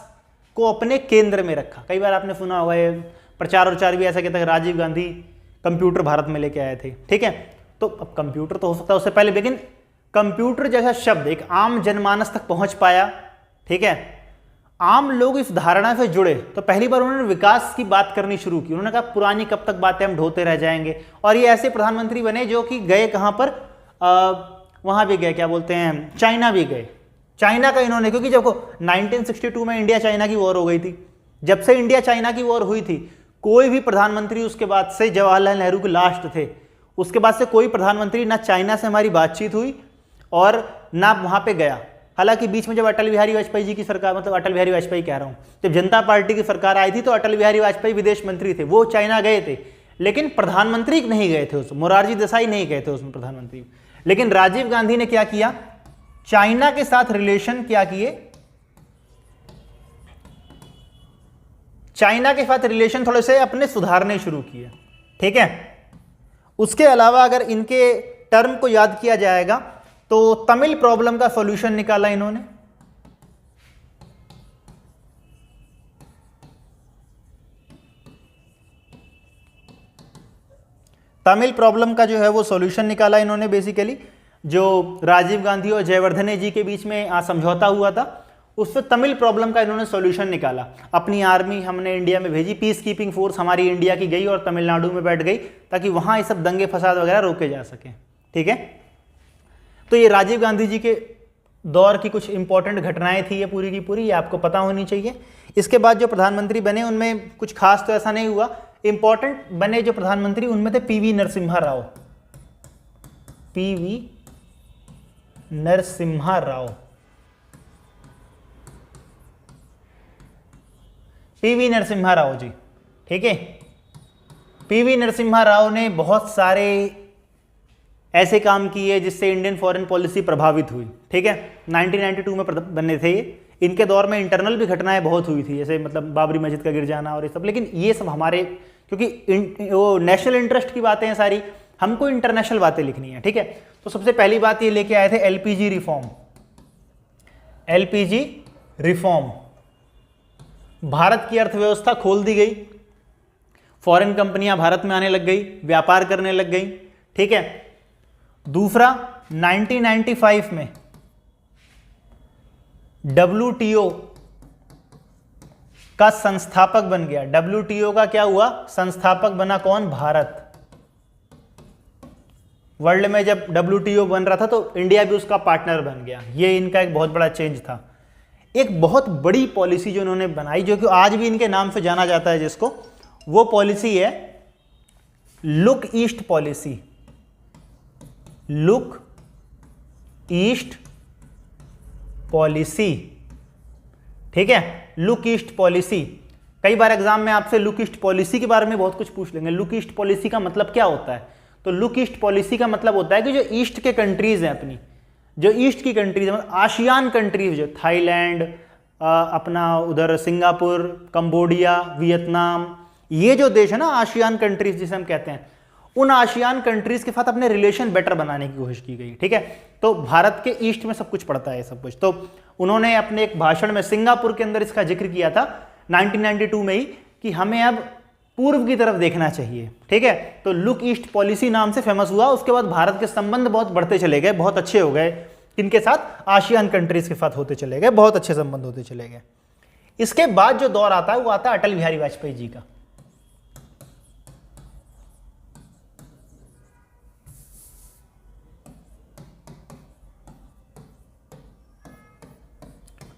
को अपने केंद्र में रखा। कई बार आपने सुना होगा ये प्रचार भी ऐसा कहता है राजीव गांधी कंप्यूटर भारत में लेके आए थे, ठीक है। तो अब कंप्यूटर तो हो सकता है उससे पहले, लेकिन कंप्यूटर जैसा शब्द एक आम जनमानस तक पहुंच पाया, ठीक है, आम लोग इस धारणा से जुड़े, तो पहली बार उन्होंने विकास की बात करनी शुरू की। उन्होंने कहा पुरानी कब तक बातें हम ढोते रह जाएंगे। और ये ऐसे प्रधानमंत्री बने जो कि गए कहां पर, वहां भी गए, क्या बोलते हैं, चाइना भी गए। चाइना का इन्होंने, क्योंकि जब 1962 में इंडिया चाइना की वॉर हो गई थी, जब से इंडिया चाइना की वॉर हुई थी कोई भी प्रधानमंत्री उसके बाद से, जवाहरलाल नेहरू के लास्ट थे, उसके बाद से कोई प्रधानमंत्री ना चाइना से हमारी बातचीत हुई और ना वहां पे गया। हालांकि बीच में जब अटल बिहारी वाजपेयी जी की सरकार, मतलब अटल बिहारी वाजपेयी कह रहा हूं, जब जनता पार्टी की सरकार आई थी तो अटल बिहारी वाजपेयी विदेश मंत्री थे, वो चाइना गए थे, लेकिन प्रधानमंत्री नहीं गए थे उसमें, मोरारजी देसाई नहीं गए थे उसमें प्रधानमंत्री। लेकिन राजीव गांधी ने क्या किया, चाइना के साथ रिलेशन क्या किए, चाइना के साथ रिलेशन थोड़े से अपने सुधारने शुरू किए, ठीक है। उसके अलावा अगर इनके टर्म को याद किया जाएगा तो तमिल प्रॉब्लम का सॉल्यूशन निकाला इन्होंने, तमिल प्रॉब्लम का जो है वो सॉल्यूशन निकाला इन्होंने। बेसिकली जो राजीव गांधी और जयवर्धने जी के बीच में समझौता हुआ था, उससे तमिल प्रॉब्लम का इन्होंने सॉल्यूशन निकाला। अपनी आर्मी हमने इंडिया में भेजी, पीस कीपिंग फोर्स हमारी इंडिया की गई और तमिलनाडु में बैठ गई, ताकि वहां ये सब दंगे फसाद वगैरह रोके जा सके, ठीक है। तो ये राजीव गांधी जी के दौर की कुछ इंपॉर्टेंट घटनाएं थी, ये पूरी की पूरी, ये आपको पता होनी चाहिए। इसके बाद जो प्रधानमंत्री बने उनमें कुछ खास तो ऐसा नहीं हुआ। इंपॉर्टेंट बने जो प्रधानमंत्री उनमें थे PV Narasimha Rao, PV Narasimha Rao, PV Narasimha Rao ji, ठीक है। पीवी नरसिम्हा राव ने बहुत सारे ऐसे काम किए जिससे इंडियन फॉरेन पॉलिसी प्रभावित हुई, ठीक है। 1992 में बने थे ये। इनके दौर में इंटरनल भी घटनाएं बहुत हुई थी, जैसे मतलब बाबरी मस्जिद का गिर जाना और ये सब, लेकिन ये सब हमारे, क्योंकि वो नेशनल इंटरेस्ट की बातें हैं सारी, हमको इंटरनेशनल बातें लिखनी है, ठीक है। तो सबसे पहली बात ये लेके आए थे LPG reform, LPG reform. Bharat की अर्थव्यवस्था खोल दी गई, फॉरेन कंपनियां भारत में आने लग गई, व्यापार करने लग गई, ठीक है। दूसरा 1995 में WTO का संस्थापक बन गया। WTO का क्या हुआ, संस्थापक बना कौन, भारत। वर्ल्ड में जब WTO बन रहा था तो इंडिया भी उसका पार्टनर बन गया। ये इनका एक बहुत बड़ा चेंज था। एक बहुत बड़ी पॉलिसी जो इन्होंने बनाई, जो कि आज भी इनके नाम से जाना जाता है जिसको, वो पॉलिसी है look east policy. Look east policy, ठीक है, लुक ईस्ट पॉलिसी। कई बार एग्जाम में आपसे लुक ईस्ट पॉलिसी के बारे में बहुत कुछ पूछ लेंगे। लुक ईस्ट पॉलिसी का मतलब क्या होता है? तो लुक ईस्ट पॉलिसी का मतलब होता है कि जो ईस्ट के कंट्रीज हैं अपनी, जो ईस्ट की कंट्रीज है, आशियान कंट्रीज, जो थाईलैंड, अपना उधर सिंगापुर, कंबोडिया, वियतनाम, ये जो देश है ना आशियान कंट्रीज जिसे हम कहते हैं, उन आशियान कंट्रीज के साथ अपने रिलेशन बेटर बनाने की कोशिश की गई। ठीक है, तो भारत के ईस्ट में सब कुछ पड़ता है सब कुछ। तो उन्होंने अपने एक भाषण में सिंगापुर के अंदर इसका जिक्र किया था 1992 में ही कि हमें अब पूर्व की तरफ देखना चाहिए। ठीक है, तो लुक ईस्ट पॉलिसी नाम से फेमस हुआ। उसके बाद भारत के संबंध बहुत बढ़ते चले गए, बहुत अच्छे हो गए। किनके साथ? आशियान कंट्रीज के साथ होते चले गए, बहुत अच्छे संबंध होते चले गए। इसके बाद जो दौर आता है वो आता है अटल बिहारी वाजपेयी जी का।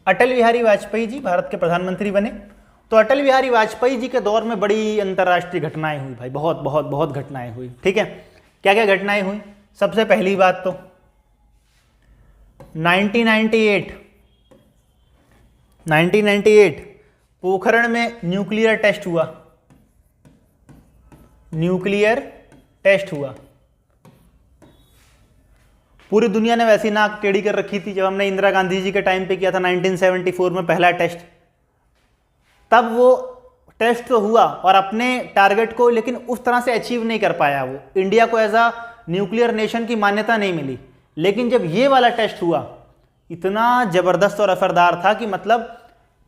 अटल बिहारी वाजपेयी जी भारत के प्रधानमंत्री बने। तो अटल बिहारी वाजपेयी जी के दौर में बड़ी अंतर्राष्ट्रीय घटनाएं हुई भाई, बहुत बहुत बहुत घटनाएं हुई। ठीक है, क्या क्या घटनाएं हुई? सबसे पहली बात तो 1998 पोखरण में न्यूक्लियर टेस्ट हुआ। न्यूक्लियर टेस्ट हुआ। पूरी दुनिया ने वैसी नाक टेढ़ी कर रखी थी जब हमने इंदिरा गांधी जी के टाइम पे किया था 1974 में पहला टेस्ट। तब वो टेस्ट तो हुआ और अपने टारगेट को लेकिन उस तरह से अचीव नहीं कर पाया। वो इंडिया को एज अ न्यूक्लियर नेशन की मान्यता नहीं मिली। लेकिन जब ये वाला टेस्ट हुआ, इतना जबरदस्त और असरदार था कि मतलब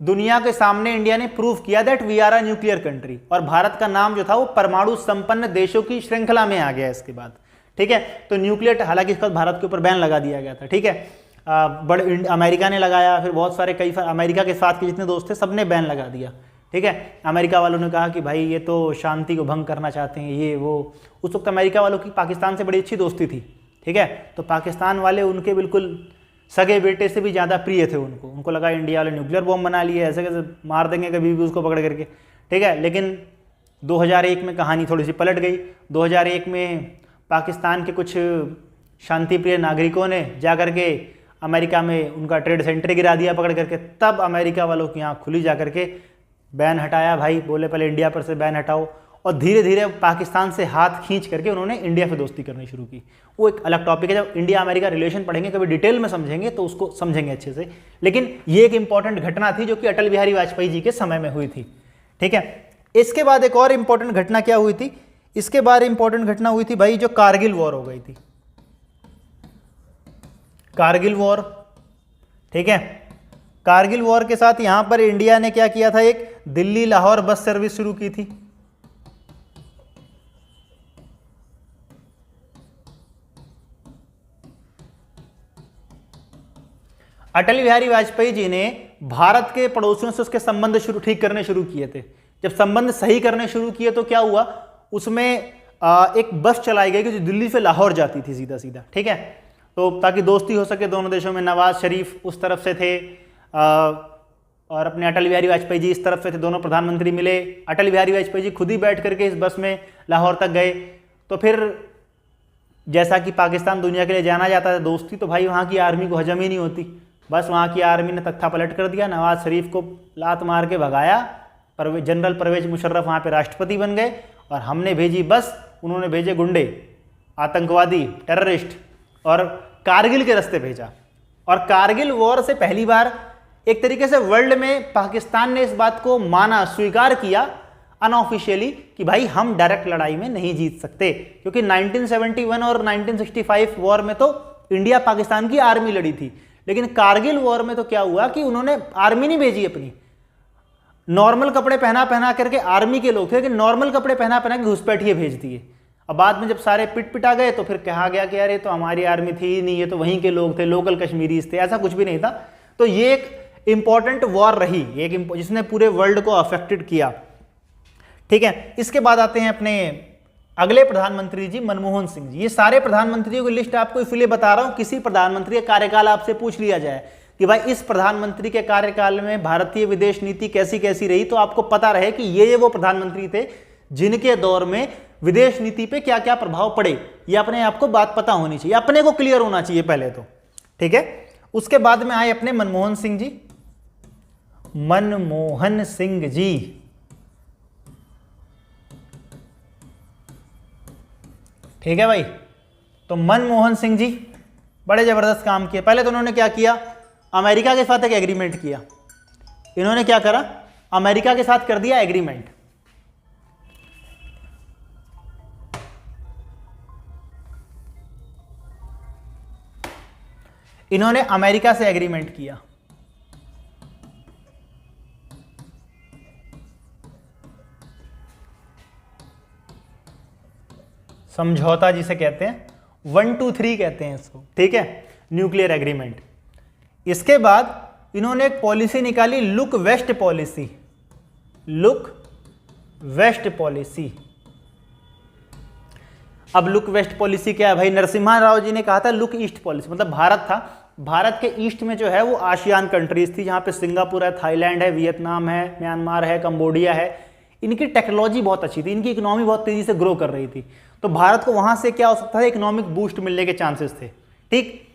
दुनिया के सामने इंडिया ने प्रूव किया that we are a nuclear country. और भारत का नाम जो था वो परमाणु संपन्न देशों की श्रृंखला में आ गया इसके बाद। ठीक है, तो न्यूक्लियर, हालांकि इसका भारत के ऊपर बैन लगा दिया गया था। ठीक है, बड़े अमेरिका ने लगाया, फिर बहुत सारे कई अमेरिका के साथ के जितने दोस्त थे सबने बैन लगा दिया। ठीक है, अमेरिका वालों ने कहा कि भाई ये तो शांति को भंग करना चाहते हैं, ये वो। उस वक्त अमेरिका वालों की पाकिस्तान से बड़ी अच्छी दोस्ती थी। ठीक है, तो पाकिस्तान वाले उनके बिल्कुल सगे बेटे से भी ज़्यादा प्रिय थे उनको लगा इंडिया वाले न्यूक्लियर बॉम्ब बना लिए, ऐसे कैसे मार देंगे कभी भी उसको पकड़ करके। ठीक है, लेकिन 2001 में कहानी थोड़ी सी पलट गई। 2001 में पाकिस्तान के कुछ शांतिप्रिय नागरिकों ने जा करके अमेरिका में उनका ट्रेड सेंटर गिरा दिया पकड़ करके। तब अमेरिका वालों की आँख खुली, जा करके बैन हटाया भाई, बोले पहले इंडिया पर से बैन हटाओ। और धीरे धीरे पाकिस्तान से हाथ खींच करके उन्होंने इंडिया से दोस्ती करनी शुरू की। वो एक अलग टॉपिक है, जब इंडिया अमेरिका रिलेशन पढ़ेंगे कभी डिटेल में समझेंगे तो उसको समझेंगे अच्छे से। लेकिन ये एक इंपॉर्टेंट घटना थी जो कि अटल बिहारी वाजपेयी जी के समय में हुई थी। ठीक है, इसके बाद एक और इंपॉर्टेंट घटना क्या हुई थी? इसके बाद इंपॉर्टेंट घटना हुई थी भाई जो कारगिल वॉर हो गई थी। कारगिल वॉर, ठीक है, कारगिल वॉर के साथ यहां पर इंडिया ने क्या किया था? एक दिल्ली लाहौर बस सर्विस शुरू की थी। अटल बिहारी वाजपेयी जी ने भारत के पड़ोसियों से उसके संबंध ठीक करने शुरू किए थे। जब संबंध सही करने शुरू किए तो क्या हुआ? उसमें एक बस चलाई गई कि जो दिल्ली से लाहौर जाती थी सीधा सीधा। ठीक है, तो ताकि दोस्ती हो सके दोनों देशों में। नवाज शरीफ उस तरफ से थे और अपने अटल बिहारी वाजपेयी जी इस तरफ से थे, दोनों प्रधानमंत्री मिले। अटल बिहारी वाजपेयी जी खुद ही बैठ करके इस बस में लाहौर तक गए। तो फिर जैसा कि पाकिस्तान दुनिया के लिए जाना जाता है दोस्ती, तो भाई वहाँ की आर्मी को हजम ही नहीं होती। बस वहाँ की आर्मी ने तख्ता पलट कर दिया, नवाज शरीफ को लात मार के भगाया। जनरल परवेज मुशर्रफ वहाँ पे राष्ट्रपति बन गए और हमने भेजी बस, उन्होंने भेजे गुंडे, आतंकवादी, टेररिस्ट और कारगिल के रास्ते भेजा। और कारगिल वॉर से पहली बार एक तरीके से वर्ल्ड में पाकिस्तान ने इस बात को माना, स्वीकार किया अनऑफिशियली कि भाई हम डायरेक्ट लड़ाई में नहीं जीत सकते। क्योंकि 1971 और 1965 वॉर में तो इंडिया पाकिस्तान की आर्मी लड़ी थी, लेकिन कारगिल वॉर में तो क्या हुआ कि उन्होंने आर्मी नहीं भेजी अपनी, नॉर्मल कपड़े पहना करके आर्मी के लोग थे, लेकिन नॉर्मल कपड़े पहना के घुसपैठिए भेज दिए। अब बाद में जब सारे पिटा गए तो फिर कहा गया कि यार ये तो हमारी आर्मी थी ही नहीं, ये तो वहीं के लोग थे, लोकल कश्मीरीज थे। ऐसा कुछ भी नहीं था। तो ये एक इंपॉर्टेंट वॉर रही, एक जिसने पूरे वर्ल्ड को अफेक्टेड किया। ठीक है, इसके बाद आते हैं अपने अगले प्रधानमंत्री जी मनमोहन सिंह जी। ये सारे प्रधानमंत्रियों की लिस्ट आपको इसलिए बता रहा हूं, किसी प्रधानमंत्री का कार्यकाल आपसे पूछ लिया जाए कि भाई इस प्रधानमंत्री के कार्यकाल में भारतीय विदेश नीति कैसी कैसी रही, तो आपको पता रहे कि ये वो प्रधानमंत्री थे जिनके दौर में विदेश नीति पे क्या क्या प्रभाव पड़े। ये अपने आप को बात पता होनी चाहिए, अपने को क्लियर होना चाहिए पहले तो, ठीक है। उसके बाद में आए अपने मनमोहन सिंह जी। मनमोहन सिंह जी, ठीक है भाई। तो मनमोहन सिंह जी बड़े जबरदस्त काम किए। पहले तो उन्होंने क्या किया, अमेरिका के साथ एक एग्रीमेंट किया। इन्होंने क्या करा, अमेरिका के साथ कर दिया एग्रीमेंट। इन्होंने अमेरिका से एग्रीमेंट किया। समझौता जिसे कहते हैं, 1 2 3 कहते हैं इसको, ठीक है, न्यूक्लियर एग्रीमेंट। इसके बाद इन्होंने एक पॉलिसी निकाली, look west policy. Look west policy. अब लुक वेस्ट पॉलिसी क्या है भाई, नरसिम्हा राव जी ने कहा था लुक ईस्ट पॉलिसी, मतलब भारत था, भारत के ईस्ट में जो है वो आसियान कंट्रीज थी, जहां पे सिंगापुर है, थाईलैंड है, वियतनाम है, म्यांमार है, कंबोडिया है। इनकी टेक्नोलॉजी बहुत अच्छी थी, इनकी इकोनॉमी बहुत तेजी से ग्रो कर रही थी, तो भारत को वहां से क्या हो सकता था, इकोनॉमिक बूस्ट मिलने के चांसेस थे, ठीक।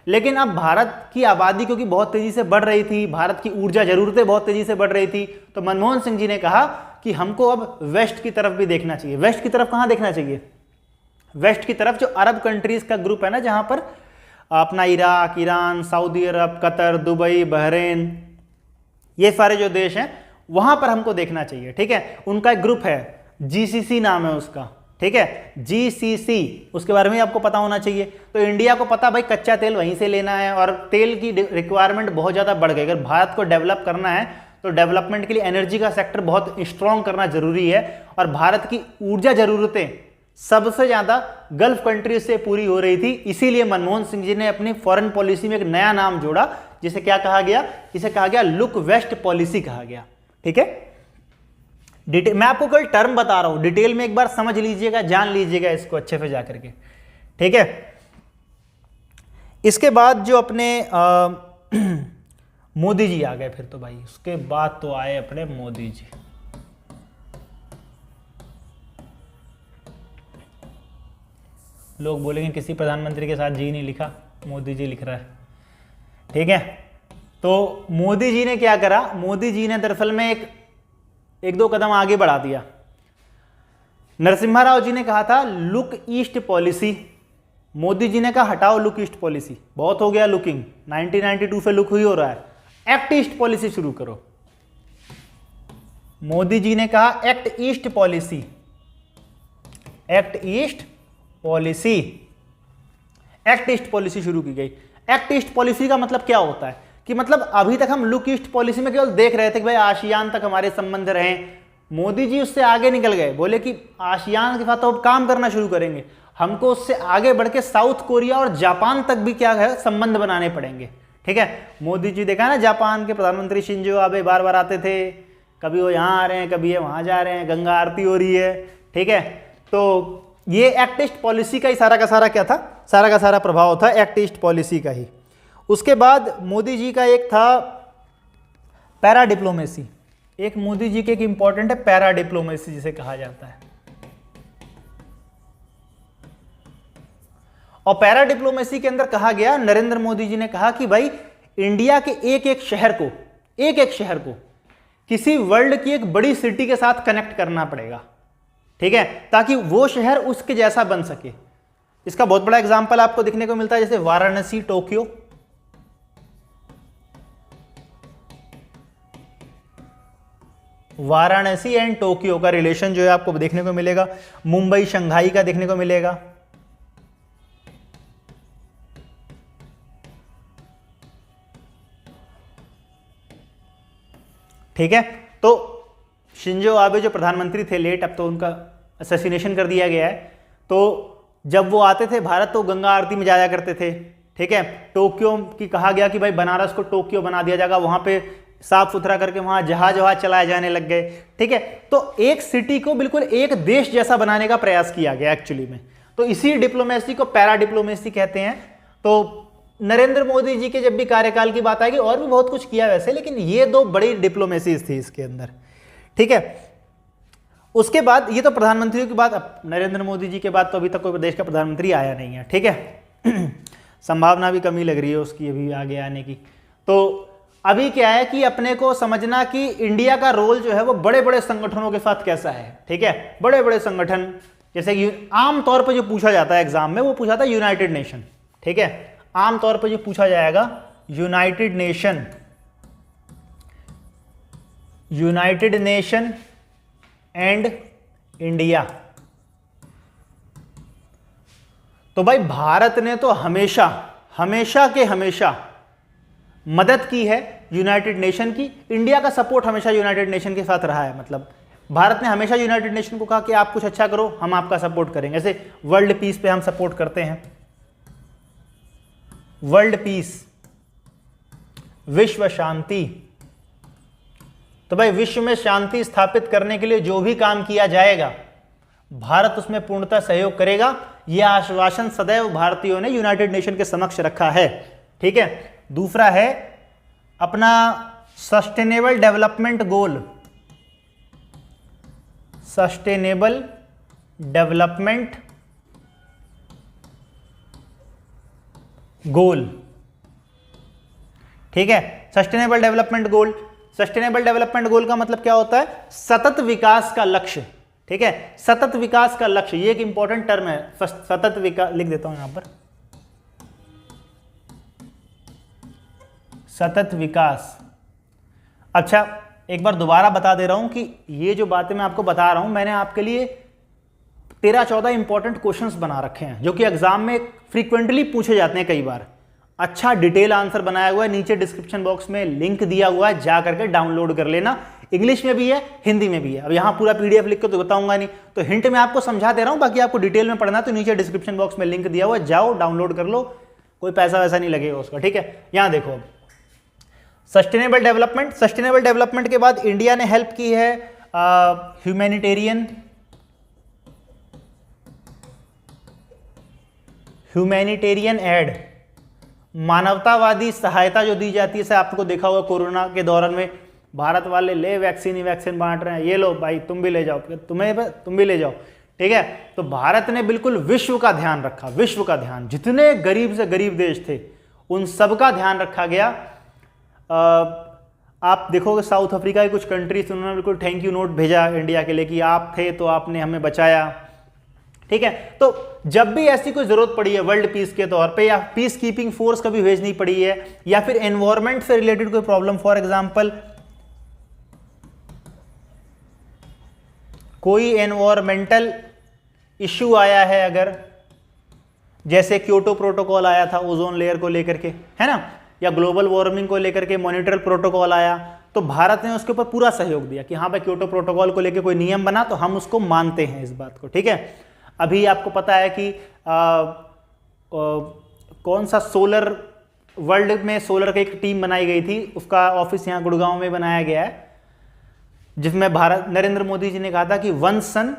लेकिन अब भारत की आबादी क्योंकि बहुत तेजी से बढ़ रही थी, भारत की ऊर्जा जरूरतें बहुत तेजी से बढ़ रही थी, तो मनमोहन सिंह जी ने कहा कि हमको अब वेस्ट की तरफ भी देखना चाहिए। वेस्ट की तरफ कहां देखना चाहिए, वेस्ट की तरफ जो अरब कंट्रीज का ग्रुप है ना, जहां पर अपना इराक, ईरान, सऊदी अरब, कतर, दुबई, बहरीन, ये सारे जो देश हैं वहां पर हमको देखना चाहिए, ठीक है। उनका एक ग्रुप है, जीसीसी नाम है उसका, ठीक है, जीसीसी, उसके बारे में आपको पता होना चाहिए। तो इंडिया को पता भाई कच्चा तेल वहीं से लेना है और तेल की रिक्वायरमेंट बहुत ज़्यादा बढ़ गई। अगर भारत को डेवलप करना है तो डेवलपमेंट के लिए एनर्जी का सेक्टर बहुत स्ट्रॉन्ग करना जरूरी है, और भारत की ऊर्जा जरूरतें सबसे ज़्यादा गल्फ कंट्रीज से पूरी हो रही थी। इसीलिए मनमोहन सिंह जी ने अपनी फॉरेन पॉलिसी में एक नया नाम जोड़ा, जिसे क्या कहा गया, इसे कहा गया लुक वेस्ट पॉलिसी कहा गया, ठीक है। डिटेल मैं आपको कल टर्म बता रहा हूं, डिटेल में एक बार समझ लीजिएगा, जान लीजिएगा इसको अच्छे से जाकर के, ठीक है। इसके बाद जो अपने मोदी जी आ गए फिर तो भाई, उसके बाद तो आए अपने मोदी जी। लोग बोलेंगे किसी प्रधानमंत्री के साथ जी नहीं लिखा, मोदी जी लिख रहा है, ठीक है। तो मोदी जी ने क्या करा, मोदी जी ने दरअसल में एक दो कदम आगे बढ़ा दिया। नरसिम्हा राव जी ने कहा था look east policy, Modi ji ने कहा हटाओ लुक ईस्ट पॉलिसी, बहुत हो गया लुकिंग, 1992 से लुक हुई हो रहा है, एक्ट ईस्ट पॉलिसी शुरू करो। मोदी जी ने कहा act east policy, act east policy, act east policy शुरू की गई। एक्ट ईस्ट पॉलिसी का मतलब क्या होता है कि मतलब अभी तक हम लुक ईस्ट पॉलिसी में केवल देख रहे थे कि भाई आसियान तक हमारे संबंध रहे, मोदी जी उससे आगे निकल गए, बोले कि आसियान के साथ तो अब काम करना शुरू करेंगे, हमको उससे आगे बढ़ के साउथ कोरिया और जापान तक भी क्या है संबंध बनाने पड़ेंगे, ठीक है। मोदी जी देखा ना, जापान के प्रधानमंत्री शिंजो आबे बार बार आते थे, कभी वो यहाँ आ रहे हैं, कभी ये वहाँ जा रहे हैं, गंगा आरती हो रही है, ठीक है। तो ये एक्ट ईस्ट पॉलिसी का ही सारा का सारा क्या था, सारा का सारा प्रभाव था एक्ट ईस्ट पॉलिसी का ही। उसके बाद मोदी जी का एक था पैरा डिप्लोमेसी, एक मोदी जी के एक इंपॉर्टेंट है पैरा डिप्लोमेसी जिसे कहा जाता है। और पैरा डिप्लोमेसी के अंदर कहा गया, नरेंद्र मोदी जी ने कहा कि भाई इंडिया के एक एक शहर को किसी वर्ल्ड की एक बड़ी सिटी के साथ कनेक्ट करना पड़ेगा, ठीक है, ताकि वो शहर उसके जैसा बन सके। इसका बहुत बड़ा एग्जांपल आपको दिखने को मिलता है, जैसे Varanasi, Tokyo, Varanasi and Tokyo का रिलेशन जो है आपको देखने को मिलेगा, मुंबई शंघाई का देखने को मिलेगा, ठीक है। तो शिंजो आबे जो प्रधानमंत्री थे लेट, अब तो उनका असैसिनेशन कर दिया गया है, तो जब वो आते थे भारत तो गंगा आरती में जाया करते थे, ठीक है। टोक्यो की कहा गया कि भाई बनारस को टोक्यो बना दिया जाएगा, वहां पे साफ सुथरा करके वहां जहाज वहाज चलाए जाने लग गए। ठीक है, तो एक सिटी को बिल्कुल एक देश जैसा बनाने का प्रयास किया गया एक्चुअली में। तो इसी डिप्लोमेसी को पैरा डिप्लोमेसी कहते हैं। तो नरेंद्र मोदी जी के जब भी कार्यकाल की बात आएगी, और भी बहुत कुछ किया वैसे, लेकिन ये दो बड़ी डिप्लोमेसीज थी इसके अंदर। ठीक है, उसके बाद ये तो प्रधानमंत्रियों की बात, अब नरेंद्र मोदी जी के बाद तो अभी तक कोई देश का प्रधानमंत्री आया नहीं है। ठीक है, संभावना भी कमी लग रही है उसकी अभी आगे आने की। तो अभी क्या है कि अपने को समझना कि इंडिया का रोल जो है वो बड़े बड़े संगठनों के साथ कैसा है। ठीक है, बड़े बड़े संगठन, जैसे कि आमतौर पर जो पूछा जाता है एग्जाम में, वो पूछा था यूनाइटेड नेशन। ठीक है, आमतौर पर जो पूछा जाएगा United nation, United nation and India. तो भाई भारत ने तो हमेशा हमेशा के हमेशा मदद की है यूनाइटेड नेशन की। इंडिया का सपोर्ट हमेशा यूनाइटेड नेशन के साथ रहा है। मतलब भारत ने हमेशा यूनाइटेड नेशन को कहा कि आप कुछ अच्छा करो, हम आपका सपोर्ट करेंगे। जैसे वर्ल्ड पीस पे हम सपोर्ट करते हैं, वर्ल्ड पीस, विश्व शांति। तो भाई विश्व में शांति स्थापित करने के लिए जो भी काम किया जाएगा, भारत उसमें पूर्णतः सहयोग करेगा। यह आश्वासन सदैव भारतीयों ने यूनाइटेड नेशन के समक्ष रखा है। ठीक है, दूसरा है अपना sustainable development goal, sustainable development goal. ठीक है, sustainable development goal, sustainable development goal का मतलब क्या होता है? सतत विकास का लक्ष्य। ठीक है, सतत विकास का लक्ष्य, ये एक इंपॉर्टेंट टर्म है। सतत विकास लिख देता हूं यहां पर, सतत विकास। अच्छा, एक बार दोबारा बता दे रहा हूं कि ये जो बातें मैं आपको बता रहा हूं, मैंने आपके लिए 13-14 इंपॉर्टेंट क्वेश्चंस बना रखे हैं जो कि एग्जाम में फ्रीक्वेंटली पूछे जाते हैं कई बार। अच्छा डिटेल आंसर बनाया हुआ है, नीचे डिस्क्रिप्शन बॉक्स में लिंक दिया हुआ है, जा करके डाउनलोड कर लेना। इंग्लिश में भी है, हिंदी में भी है। अब यहाँ पूरा पीडीएफ लिख के तो बताऊंगा नहीं, तो हिंट में आपको समझा दे रहा हूँ। बाकी आपको डिटेल में पढ़ना तो नीचे डिस्क्रिप्शन बॉक्स में लिंक दिया हुआ है, जाओ डाउनलोड कर लो, कोई पैसा वैसा नहीं लगेगा उसका। ठीक है, यहाँ देखो सस्टेनेबल डेवलपमेंट, सस्टेनेबल डेवलपमेंट के बाद इंडिया ने हेल्प की है ह्यूमैनिटेरियन, ह्यूमैनिटेरियन एड, मानवतावादी सहायता जो दी जाती है। से आपको देखा होगा कोरोना के दौरान में भारत वाले ले वैक्सीन ही वैक्सीन बांट रहे हैं, ये लो भाई तुम भी ले जाओ, तुम भी ले जाओ। ठीक है, तो भारत ने बिल्कुल विश्व का ध्यान रखा, विश्व का ध्यान, जितने गरीब से गरीब देश थे उन सबका ध्यान रखा गया। आप देखोगे साउथ अफ्रीका की कुछ कंट्रीज, उन्होंने बिल्कुल थैंक यू नोट भेजा इंडिया के लिए कि आप थे तो आपने हमें बचाया। ठीक है, तो जब भी ऐसी कोई जरूरत पड़ी है वर्ल्ड पीस के तौर पे, या पीस कीपिंग फोर्स कभी भेजनी पड़ी है, या फिर एनवायरमेंट से रिलेटेड कोई प्रॉब्लम, फॉर एग्जांपल कोई एनवायरमेंटल इश्यू आया है, अगर जैसे क्योटो प्रोटोकॉल आया था ओजोन लेयर को लेकर के, है ना, या ग्लोबल वार्मिंग को लेकर के मॉनिटरल प्रोटोकॉल आया, तो भारत ने उसके ऊपर पूरा सहयोग दिया कि हाँ भाई क्योटो प्रोटोकॉल को लेकर कोई नियम बना तो हम उसको मानते हैं इस बात को। ठीक है, अभी आपको पता है कि कौन सा सोलर, वर्ल्ड में सोलर की एक टीम बनाई गई थी, उसका ऑफिस यहाँ गुड़गांव में बनाया गया है, जिसमें भारत, नरेंद्र मोदी जी ने कहा था कि वन सन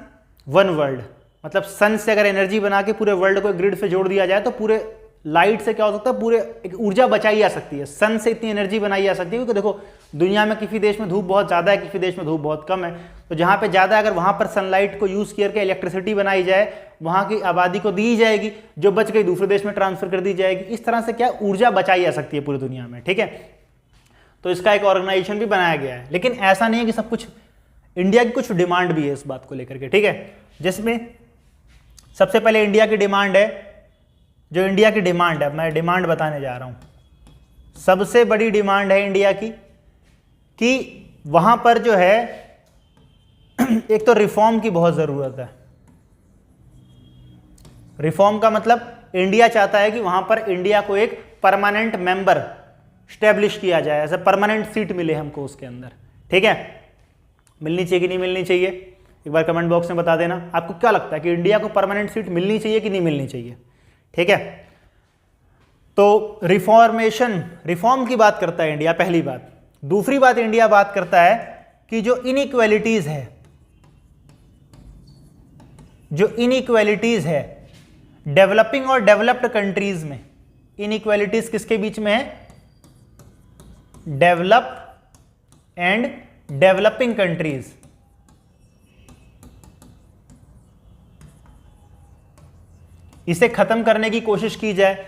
वन वर्ल्ड, मतलब सन से अगर एनर्जी बना के पूरे वर्ल्ड को ग्रिड से जोड़ दिया जाए तो पूरे लाइट से क्या हो सकता है, पूरे एक ऊर्जा बचाई जा सकती है, सन से इतनी एनर्जी बनाई जा सकती है। क्योंकि देखो दुनिया में किसी देश में धूप बहुत ज़्यादा है, किसी देश में धूप बहुत कम है, तो जहाँ पे ज़्यादा अगर वहाँ पर सनलाइट को यूज़ करके इलेक्ट्रिसिटी बनाई जाए, वहाँ की आबादी को दी जाएगी, जो बच गई दूसरे देश में ट्रांसफर कर दी जाएगी। इस तरह से क्या ऊर्जा बचाई जा सकती है पूरी दुनिया में। ठीक है, तो इसका एक ऑर्गेनाइजेशन भी बनाया गया है, लेकिन ऐसा नहीं है कि सब कुछ, इंडिया की कुछ डिमांड भी है इस बात को लेकर के। ठीक है, जिसमें सबसे पहले इंडिया की डिमांड है, जो इंडिया की डिमांड है, मैं डिमांड बताने जा रहा हूं। सबसे बड़ी डिमांड है इंडिया की कि वहां पर जो है एक तो रिफॉर्म की बहुत जरूरत है। रिफॉर्म का मतलब इंडिया चाहता है कि वहां पर इंडिया को एक परमानेंट मेंबर स्टैब्लिश किया जाए, ऐसा परमानेंट सीट मिले हमको उसके अंदर। ठीक है, मिलनी चाहिए कि नहीं मिलनी चाहिए, एक बार कमेंट बॉक्स में बता देना। आपको क्या लगता है कि इंडिया को परमानेंट सीट मिलनी चाहिए कि नहीं मिलनी चाहिए? ठीक है, तो रिफॉर्मेशन, रिफॉर्म की बात करता है इंडिया। पहली बात, दूसरी बात इंडिया बात करता है कि जो इनइक्वालिटीज है, जो इनइक्वालिटीज है डेवलपिंग और डेवलप्ड कंट्रीज में, इनइक्वालिटीज किसके बीच में है? Develop and developing countries. इसे खत्म करने की कोशिश की जाए।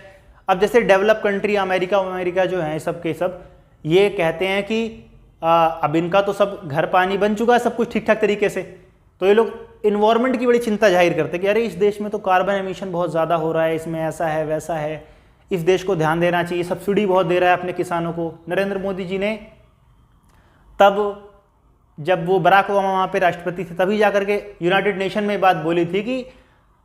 अब जैसे डेवलप कंट्री अमेरिका जो है सब के सब ये कहते हैं कि अब इनका तो सब घर पानी बन चुका है, सब कुछ ठीक ठाक तरीके से, तो ये लोग इन्वायरमेंट की बड़ी चिंता जाहिर करते हैं कि अरे इस देश में तो कार्बन एमिशन बहुत ज़्यादा हो रहा है, इसमें ऐसा है वैसा है, इस देश को ध्यान देना चाहिए, सब्सिडी बहुत दे रहा है अपने किसानों को। नरेंद्र मोदी जी ने तब जब वो बराक ओबामा वहाँ पे राष्ट्रपति थे तभी जाकर के यूनाइटेड नेशन में बात बोली थी कि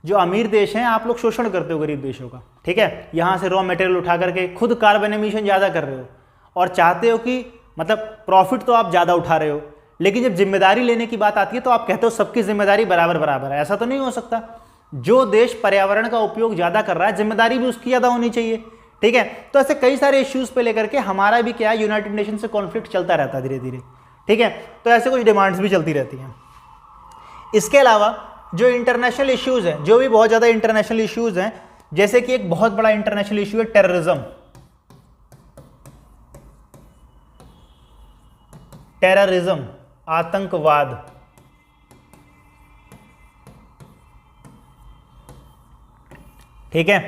जो अमीर देश हैं आप लोग शोषण करते हो गरीब देशों का, ठीक है, यहाँ से रॉ मटेरियल उठा करके खुद कार्बन एमिशन ज़्यादा कर रहे हो और चाहते हो कि मतलब प्रॉफिट तो आप ज़्यादा उठा रहे हो, लेकिन जब जिम्मेदारी लेने की बात आती है तो आप कहते हो सबकी जिम्मेदारी बराबर बराबर है। ऐसा तो नहीं हो सकता। जो देश पर्यावरण का उपयोग ज़्यादा कर रहा है जिम्मेदारी भी उसकी ज़्यादा होनी चाहिए, ठीक है। तो ऐसे कई सारे इश्यूज़ पे लेकर के हमारा भी क्या है, यूनाइटेड नेशन से कॉन्फ्लिक्ट चलता रहता है धीरे धीरे, ठीक है। तो ऐसे कुछ डिमांड्स भी चलती रहती हैं। इसके अलावा जो इंटरनेशनल इश्यूज़ हैं, जो भी बहुत ज़्यादा इंटरनेशनल इश्यूज़ हैं, जैसे कि एक बहुत बड़ा इंटरनेशनल इश्यू है टेररिज्म। टेररिज्म, आतंकवाद, ठीक है।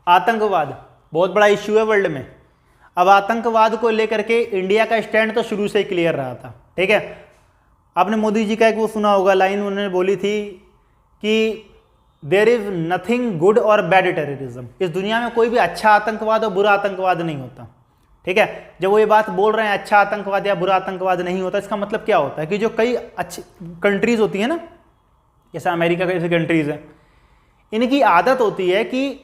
आतंकवाद बहुत बड़ा इश्यू है वर्ल्ड में। अब आतंकवाद को लेकर के इंडिया का स्टैंड तो शुरू से ही क्लियर रहा था, ठीक है। आपने मोदी जी का एक वो सुना होगा लाइन, उन्होंने बोली थी कि देयर इज नथिंग गुड और बैड टेररिज्म। इस दुनिया में कोई भी अच्छा आतंकवाद और बुरा आतंकवाद नहीं होता, ठीक है। जब वो ये बात बोल रहे हैं अच्छा आतंकवाद या बुरा आतंकवाद नहीं होता, इसका मतलब क्या होता है कि जो कई अच्छी कंट्रीज होती हैं ना, जैसे अमेरिका जैसी कंट्रीज हैं, इनकी आदत होती है कि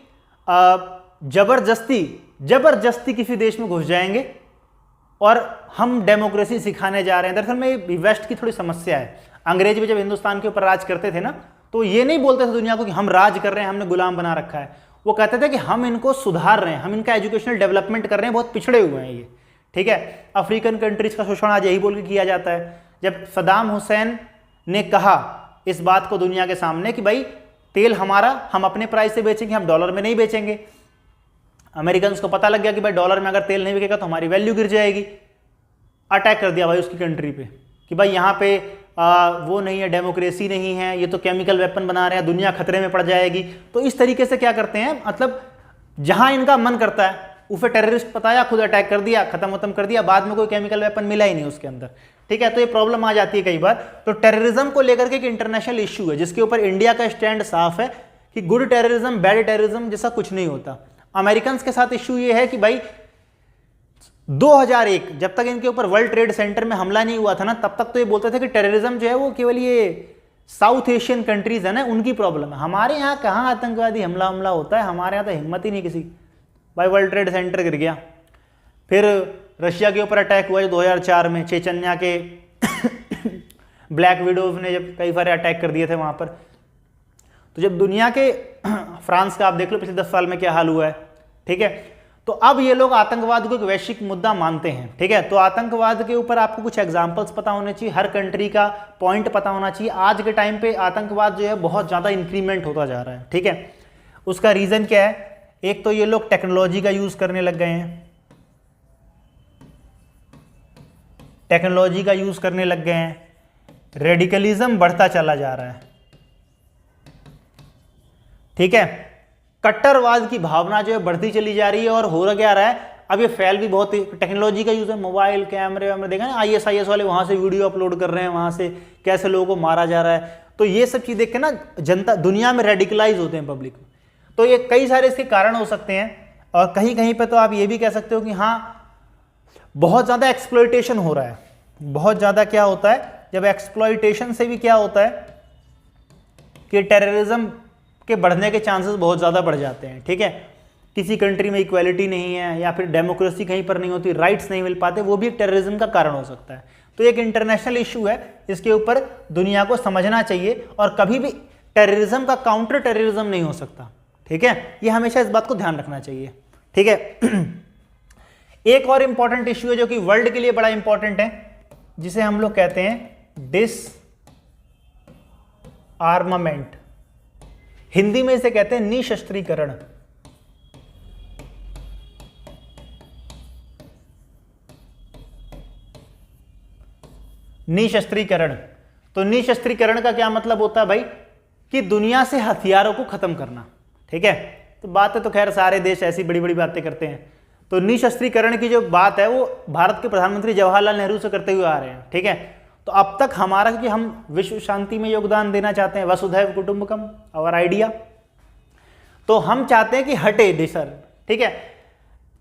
जबरदस्ती किसी देश में घुस जाएंगे और हम डेमोक्रेसी सिखाने जा रहे हैं। दरअसल में वेस्ट की थोड़ी समस्या है। अंग्रेज भी जब हिंदुस्तान के ऊपर राज करते थे ना, तो ये नहीं बोलते थे दुनिया को कि हम राज कर रहे हैं, हमने गुलाम बना रखा है। वो कहते थे कि हम इनको सुधार रहे हैं, हम इनका एजुकेशनल डेवलपमेंट कर रहे हैं, बहुत पिछड़े हुए हैं ये, ठीक है। अफ्रीकन कंट्रीज का शोषण आज यही बोल के किया जाता है। जब सद्दाम हुसैन ने कहा इस बात को दुनिया के सामने कि भाई तेल हमारा, हम अपने प्राइस से बेचेंगे, हम डॉलर में नहीं बेचेंगे, अमेरिकन को पता लग गया कि भाई डॉलर में अगर तेल नहीं बिकेगा तो हमारी वैल्यू गिर जाएगी। अटैक कर दिया भाई उसकी कंट्री पे कि भाई यहाँ पे वो नहीं है, डेमोक्रेसी नहीं है, ये तो केमिकल वेपन बना रहे हैं, दुनिया खतरे में पड़ जाएगी। तो इस तरीके से क्या करते हैं, मतलब जहां इनका मन करता है उसे टेररिस्ट बताया, खुद अटैक कर दिया, खत्म कर दिया, बाद में कोई केमिकल वेपन मिला ही नहीं उसके अंदर, ठीक है। तो ये प्रॉब्लम आ जाती है कई बार। तो टेररिज्म को लेकर के एक इंटरनेशनल इश्यू है जिसके ऊपर इंडिया का स्टैंड साफ है कि गुड टेररिज्म बैड टेररिज्म जैसा कुछ नहीं होता। अमेरिकन के साथ इश्यू ये है कि भाई 2001 जब तक इनके ऊपर वर्ल्ड ट्रेड सेंटर में हमला नहीं हुआ था ना, तब तक तो ये बोलते थे कि टेररिज्म जो है वो केवल ये साउथ एशियन कंट्रीज है ना, उनकी प्रॉब्लम है। हमारे यहाँ कहाँ आतंकवादी हमला होता है, हमारे यहाँ तो हिम्मत ही नहीं किसी। भाई वर्ल्ड ट्रेड सेंटर गिर गया, फिर रशिया के ऊपर अटैक हुआ जो 2004 में, चेचन्या के ब्लैक विडोज ने जब कई सारे अटैक कर दिए थे वहाँ पर। तो जब दुनिया के फ्रांस का आप देख लो पिछले 10 साल में क्या हाल हुआ है, ठीक है। तो अब ये लोग आतंकवाद को एक वैश्विक मुद्दा मानते हैं, ठीक है। तो आतंकवाद के ऊपर आपको कुछ एग्जांपल्स पता होने चाहिए, हर कंट्री का पॉइंट पता होना चाहिए। आज के टाइम पे आतंकवाद जो है बहुत ज़्यादा इंक्रीमेंट होता जा रहा है, ठीक है। उसका रीज़न क्या है, एक तो ये लोग टेक्नोलॉजी का यूज़ करने लग गए हैं, टेक्नोलॉजी का यूज़ करने लग गए हैं, रेडिकलिज्म बढ़ता चला जा रहा है, ठीक है। कट्टरवाद की भावना जो है बढ़ती चली जा रही है और हो क्या रहा है, अब ये फैल भी बहुत, टेक्नोलॉजी का यूज़ है, मोबाइल कैमरे वैमरे देखा ना, ISIS वाले वहाँ से वीडियो अपलोड कर रहे हैं, वहाँ से कैसे लोगों को मारा जा रहा है। तो ये सब चीज़ देख के ना जनता दुनिया में रेडिकलाइज होते हैं पब्लिक। तो ये कई सारे इसके कारण हो सकते हैं और कहीं कहीं पे तो आप ये भी कह सकते हो कि हाँ बहुत ज़्यादा एक्सप्लॉयटेशन हो रहा है। बहुत ज़्यादा क्या होता है, जब एक्सप्लॉयटेशन से भी क्या होता है कि टेररिज्म के बढ़ने के चांसेस बहुत ज़्यादा बढ़ जाते हैं, ठीक है। किसी कंट्री में इक्वालिटी नहीं है या फिर डेमोक्रेसी कहीं पर नहीं होती, राइट्स नहीं मिल पाते, वो भी एक टेररिज्म का कारण हो सकता है। तो एक इंटरनेशनल इशू है, इसके ऊपर दुनिया को समझना चाहिए और कभी भी टेररिज्म का काउंटर टेररिज्म नहीं हो सकता, ठीक है। ये हमेशा इस बात को ध्यान रखना चाहिए, ठीक है। एक और इंपॉर्टेंट इश्यू है जो कि वर्ल्ड के लिए बड़ा इंपॉर्टेंट है, जिसे हम लोग कहते हैं डिस आर्मामेंट। हिंदी में इसे कहते हैं निशस्त्रीकरण। निशस्त्रीकरण, तो निशस्त्रीकरण का क्या मतलब होता है भाई, कि दुनिया से हथियारों को खत्म करना। ठीक है, तो बातें तो खैर सारे देश ऐसी बड़ी बड़ी बातें करते हैं। तो निशस्त्रीकरण की जो बात है वो भारत के प्रधानमंत्री जवाहरलाल नेहरू से करते हुए आ रहे हैं। ठीक है, तो अब तक हमारा, क्योंकि हम विश्व शांति में योगदान देना चाहते हैं, वसुधैव कुटुंबकम आवर आइडिया, तो हम चाहते हैं कि हटे डिसर। ठीक है,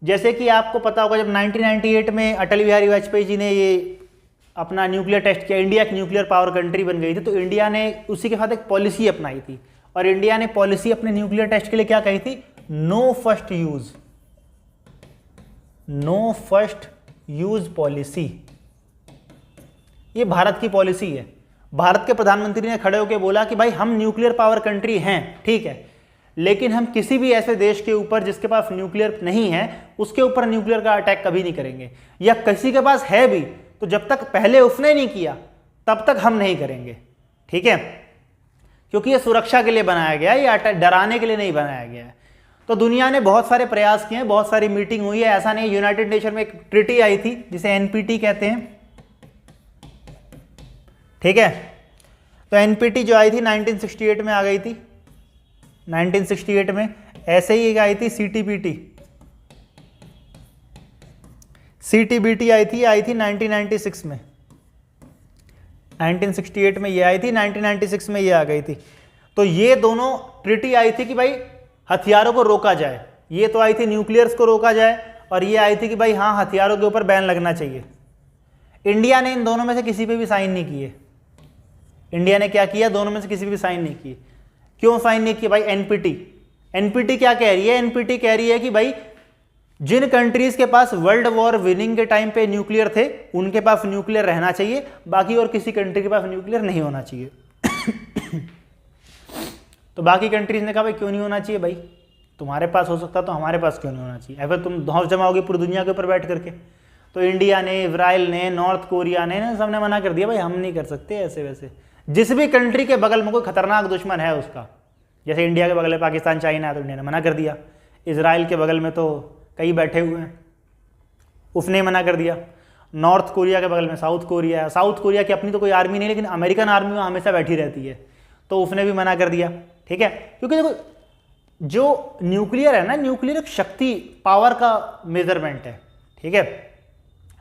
जैसे कि आपको पता होगा जब 1998 में अटल बिहारी वाजपेयी जी ने ये अपना न्यूक्लियर टेस्ट किया, इंडिया एक न्यूक्लियर पावर कंट्री बन गई थी, तो इंडिया ने उसी के साथ एक पॉलिसी अपनाई थी। और इंडिया ने पॉलिसी अपने न्यूक्लियर टेस्ट के लिए क्या कही थी, no first use, no first use policy. ये भारत की पॉलिसी है। भारत के प्रधानमंत्री ने खड़े होकर बोला कि भाई हम न्यूक्लियर पावर कंट्री हैं, ठीक है, लेकिन हम किसी भी ऐसे देश के ऊपर जिसके पास न्यूक्लियर नहीं है उसके ऊपर न्यूक्लियर का अटैक कभी नहीं करेंगे, या किसी के पास है भी तो जब तक पहले उसने नहीं किया तब तक हम नहीं करेंगे। ठीक है, क्योंकि ये सुरक्षा के लिए बनाया गया है, ये डराने के लिए नहीं बनाया गया है। तो दुनिया ने बहुत सारे प्रयास किए हैं, बहुत सारी मीटिंग हुई है, ऐसा नहीं। यूनाइटेड नेशन में एक ट्रीटी आई थी जिसे एनपीटी कहते हैं। ठीक है, तो एनपीटी जो आई थी 1968 में आ गई थी, 1968 में। ऐसे ही एक आई थी सीटीबीटी, सीटीबीटी आई थी 1996 में, 1968 में ये आई थी, 1996 में ये आ गई थी। तो ये दोनों ट्रीटी आई थी कि भाई हथियारों को रोका जाए। ये तो आई थी न्यूक्लियर्स को रोका जाए, और ये आई थी कि भाई हाँ हथियारों के ऊपर बैन लगना चाहिए। इंडिया ने इन दोनों में से किसी पे भी साइन नहीं किए। इंडिया ने क्या किया, दोनों में से किसी पे भी साइन नहीं किए। क्यों साइन नहीं किए भाई, एनपीटी, एनपीटी क्या कह रही है, एनपीटी कह रही है कि भाई जिन कंट्रीज के पास वर्ल्ड वॉर विनिंग के टाइम पे न्यूक्लियर थे उनके पास न्यूक्लियर रहना चाहिए, बाकी और किसी कंट्री के पास न्यूक्लियर नहीं होना चाहिए। तो बाकी कंट्रीज ने कहा भाई क्यों नहीं होना चाहिए, भाई तुम्हारे पास हो सकता तो हमारे पास क्यों नहीं होना चाहिए, ऐसा तुम धौंस जमाओगे पूरी दुनिया के ऊपर बैठ करके। तो इंडिया ने, इजराइल ने, नॉर्थ कोरिया ने, सबने मना कर दिया भाई हम नहीं कर सकते ऐसे वैसे। जिस भी कंट्री के बगल में कोई खतरनाक दुश्मन है उसका, जैसे इंडिया के बगल में पाकिस्तान, चाइना है, तो इंडिया ने मना कर दिया। इजराइल के बगल में तो कई बैठे हुए हैं, उसने मना कर दिया। नॉर्थ कोरिया के बगल में साउथ कोरिया है, साउथ कोरिया की अपनी तो कोई आर्मी नहीं, लेकिन अमेरिकन आर्मी वहाँ हमेशा बैठी रहती है, तो उसने भी मना कर दिया। ठीक है, क्योंकि देखो जो न्यूक्लियर है ना, न्यूक्लियर एक शक्ति पावर का मेजरमेंट है। ठीक है,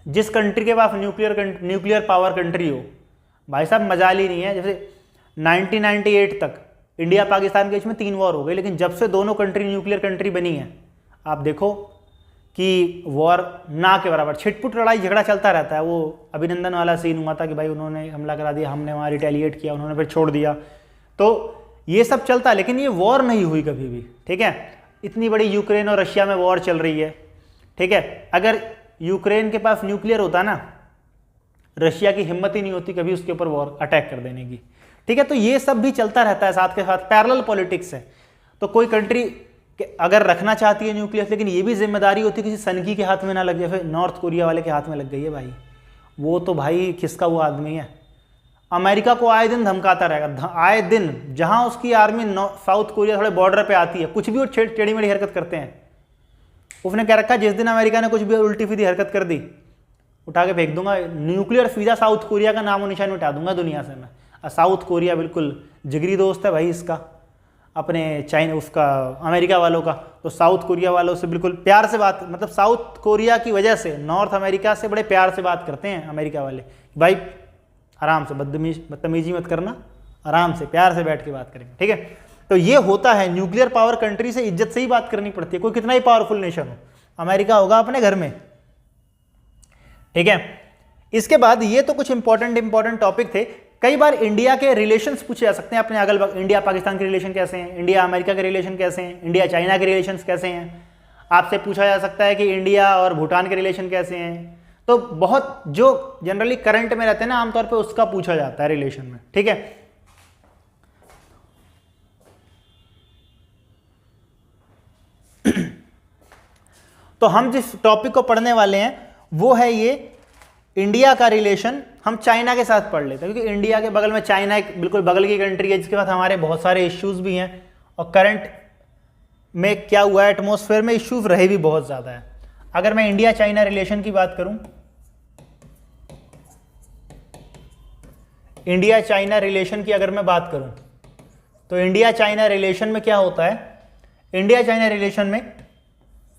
जिस कंट्री के पास न्यूक्लियर पावर कंट्री हो, भाई साहब मजाल ही नहीं है। जैसे 1998 तक इंडिया पाकिस्तान के बीच में 3 वॉर हो गई, लेकिन जब से दोनों कंट्री न्यूक्लियर कंट्री बनी है, आप देखो कि वॉर ना के बराबर, छिटपुट लड़ाई झगड़ा चलता रहता है। वो अभिनंदन वाला सीन हुआ था कि भाई उन्होंने हमला करा दिया, हमने वहाँ रिटेलिएट किया, उन्होंने फिर छोड़ दिया, तो ये सब चलता है, लेकिन ये वॉर नहीं हुई कभी भी। ठीक है, इतनी बड़ी यूक्रेन और रशिया में वॉर चल रही है। ठीक है, अगर यूक्रेन के पास न्यूक्लियर होता ना, रशिया की हिम्मत ही नहीं होती कभी उसके ऊपर वॉर अटैक कर देने की। ठीक है, तो ये सब भी चलता रहता है, साथ के साथ पैरेलल पॉलिटिक्स है। तो कोई कंट्री अगर रखना चाहती है न्यूक्लियर, लेकिन ये भी जिम्मेदारी होती है किसी सनकी के हाथ में ना लग जाए। फिर नॉर्थ कोरिया वाले के हाथ में लग गई है भाई, वो तो भाई किसका वो आदमी है, अमेरिका को आए दिन धमकाता रहेगा, आए दिन जहां उसकी आर्मी साउथ कोरिया थोड़े बॉर्डर पे आती है, कुछ भी वो टेढ़ी मेढ़ी हरकत करते हैं। उसने कह रखा जिस दिन अमेरिका ने कुछ भी उल्टी सीधी हरकत कर दी, उठा के फेंक दूंगा, न्यूक्लियर सीधा साउथ कोरिया का नामो निशान मिटा दूंगा दुनिया से मैं। और साउथ कोरिया बिल्कुल जिगरी दोस्त है भाई इसका, अपने चाइना उसका अमेरिका वालों का। तो साउथ कोरिया वालों से बिल्कुल प्यार से बात, मतलब साउथ कोरिया की वजह से नॉर्थ अमेरिका से बड़े प्यार से बात करते हैं अमेरिका वाले, भाई आराम से, बदतमीजी मत करना, आराम से प्यार से बैठ के बात करेंगे। ठीक है, तो ये होता है, न्यूक्लियर पावर कंट्री से इज्जत से ही बात करनी पड़ती है, कोई कितना ही पावरफुल नेशन हो। अमेरिका होगा अपने घर में। ठीक है, इसके बाद ये तो कुछ इंपॉर्टेंट टॉपिक थे। कई बार इंडिया के रिलेशंस पूछे जा सकते हैं अपने अगल बगल, इंडिया पाकिस्तान के रिलेशन कैसे हैं, इंडिया अमेरिका के रिलेशन कैसे हैं, इंडिया चाइना के रिलेशंस कैसे हैं। आपसे पूछा जा सकता है कि इंडिया और भूटान के रिलेशन कैसे हैं। तो बहुत जो जनरली करंट में रहते हैं ना, आमतौर पे उसका पूछा जाता है रिलेशन में। ठीक है, तो हम जिस टॉपिक को पढ़ने वाले हैं वो है ये इंडिया का रिलेशन हम चाइना के साथ पढ़ लेते हैं, क्योंकि इंडिया के बगल में चाइना एक बिल्कुल बगल की कंट्री है, जिसके बाद हमारे बहुत सारे इश्यूज भी हैं और करंट में क्या हुआ है, एटमॉस्फेयर में इश्यूज रहे भी बहुत ज़्यादा है। अगर मैं इंडिया चाइना रिलेशन की बात करूं, इंडिया चाइना रिलेशन की अगर मैं बात करूं तो इंडिया चाइना रिलेशन में क्या होता है, इंडिया चाइना रिलेशन में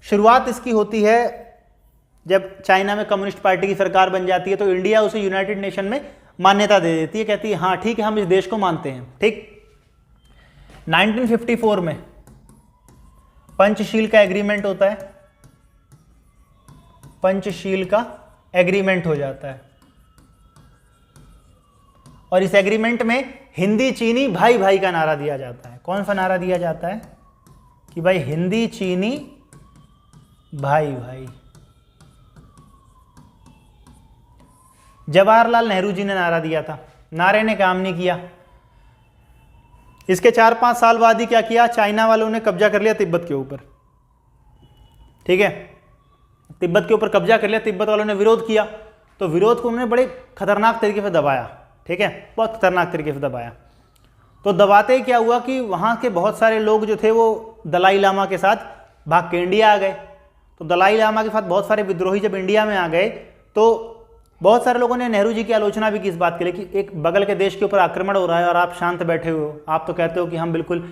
शुरुआत इसकी होती है जब चाइना में कम्युनिस्ट पार्टी की सरकार बन जाती है, तो इंडिया उसे यूनाइटेड नेशन में मान्यता दे देती है, कहती है हाँ ठीक है हम इस देश को मानते हैं। ठीक, 1954 में पंचशील का एग्रीमेंट होता है, पंचशील का एग्रीमेंट हो जाता है और इस एग्रीमेंट में हिंदी चीनी भाई भाई का नारा दिया जाता है। कौन सा नारा दिया जाता है कि भाई हिंदी चीनी भाई भाई। जवाहरलाल नेहरू जी ने नारा दिया था, नारे ने काम नहीं किया। इसके 4-5 साल बाद ही क्या किया, चाइना वालों ने कब्जा कर लिया तिब्बत के ऊपर। ठीक है, तिब्बत के ऊपर कब्जा कर लिया, तिब्बत वालों ने विरोध किया, तो विरोध को उन्होंने बड़े खतरनाक तरीके से दबाया। ठीक है, बहुत खतरनाक तरीके से दबाया। तो दबाते ही क्या हुआ कि वहाँ के बहुत सारे लोग जो थे वो दलाई लामा के साथ भाग के इंडिया आ गए। तो दलाई लामा के साथ बहुत सारे विद्रोही जब इंडिया में आ गए तो बहुत सारे लोगों ने नेहरू जी की आलोचना भी की इस बात के लिए कि एक बगल के देश के ऊपर आक्रमण हो रहा है और आप शांत बैठे हुए हो, आप तो कहते हो कि हम बिल्कुल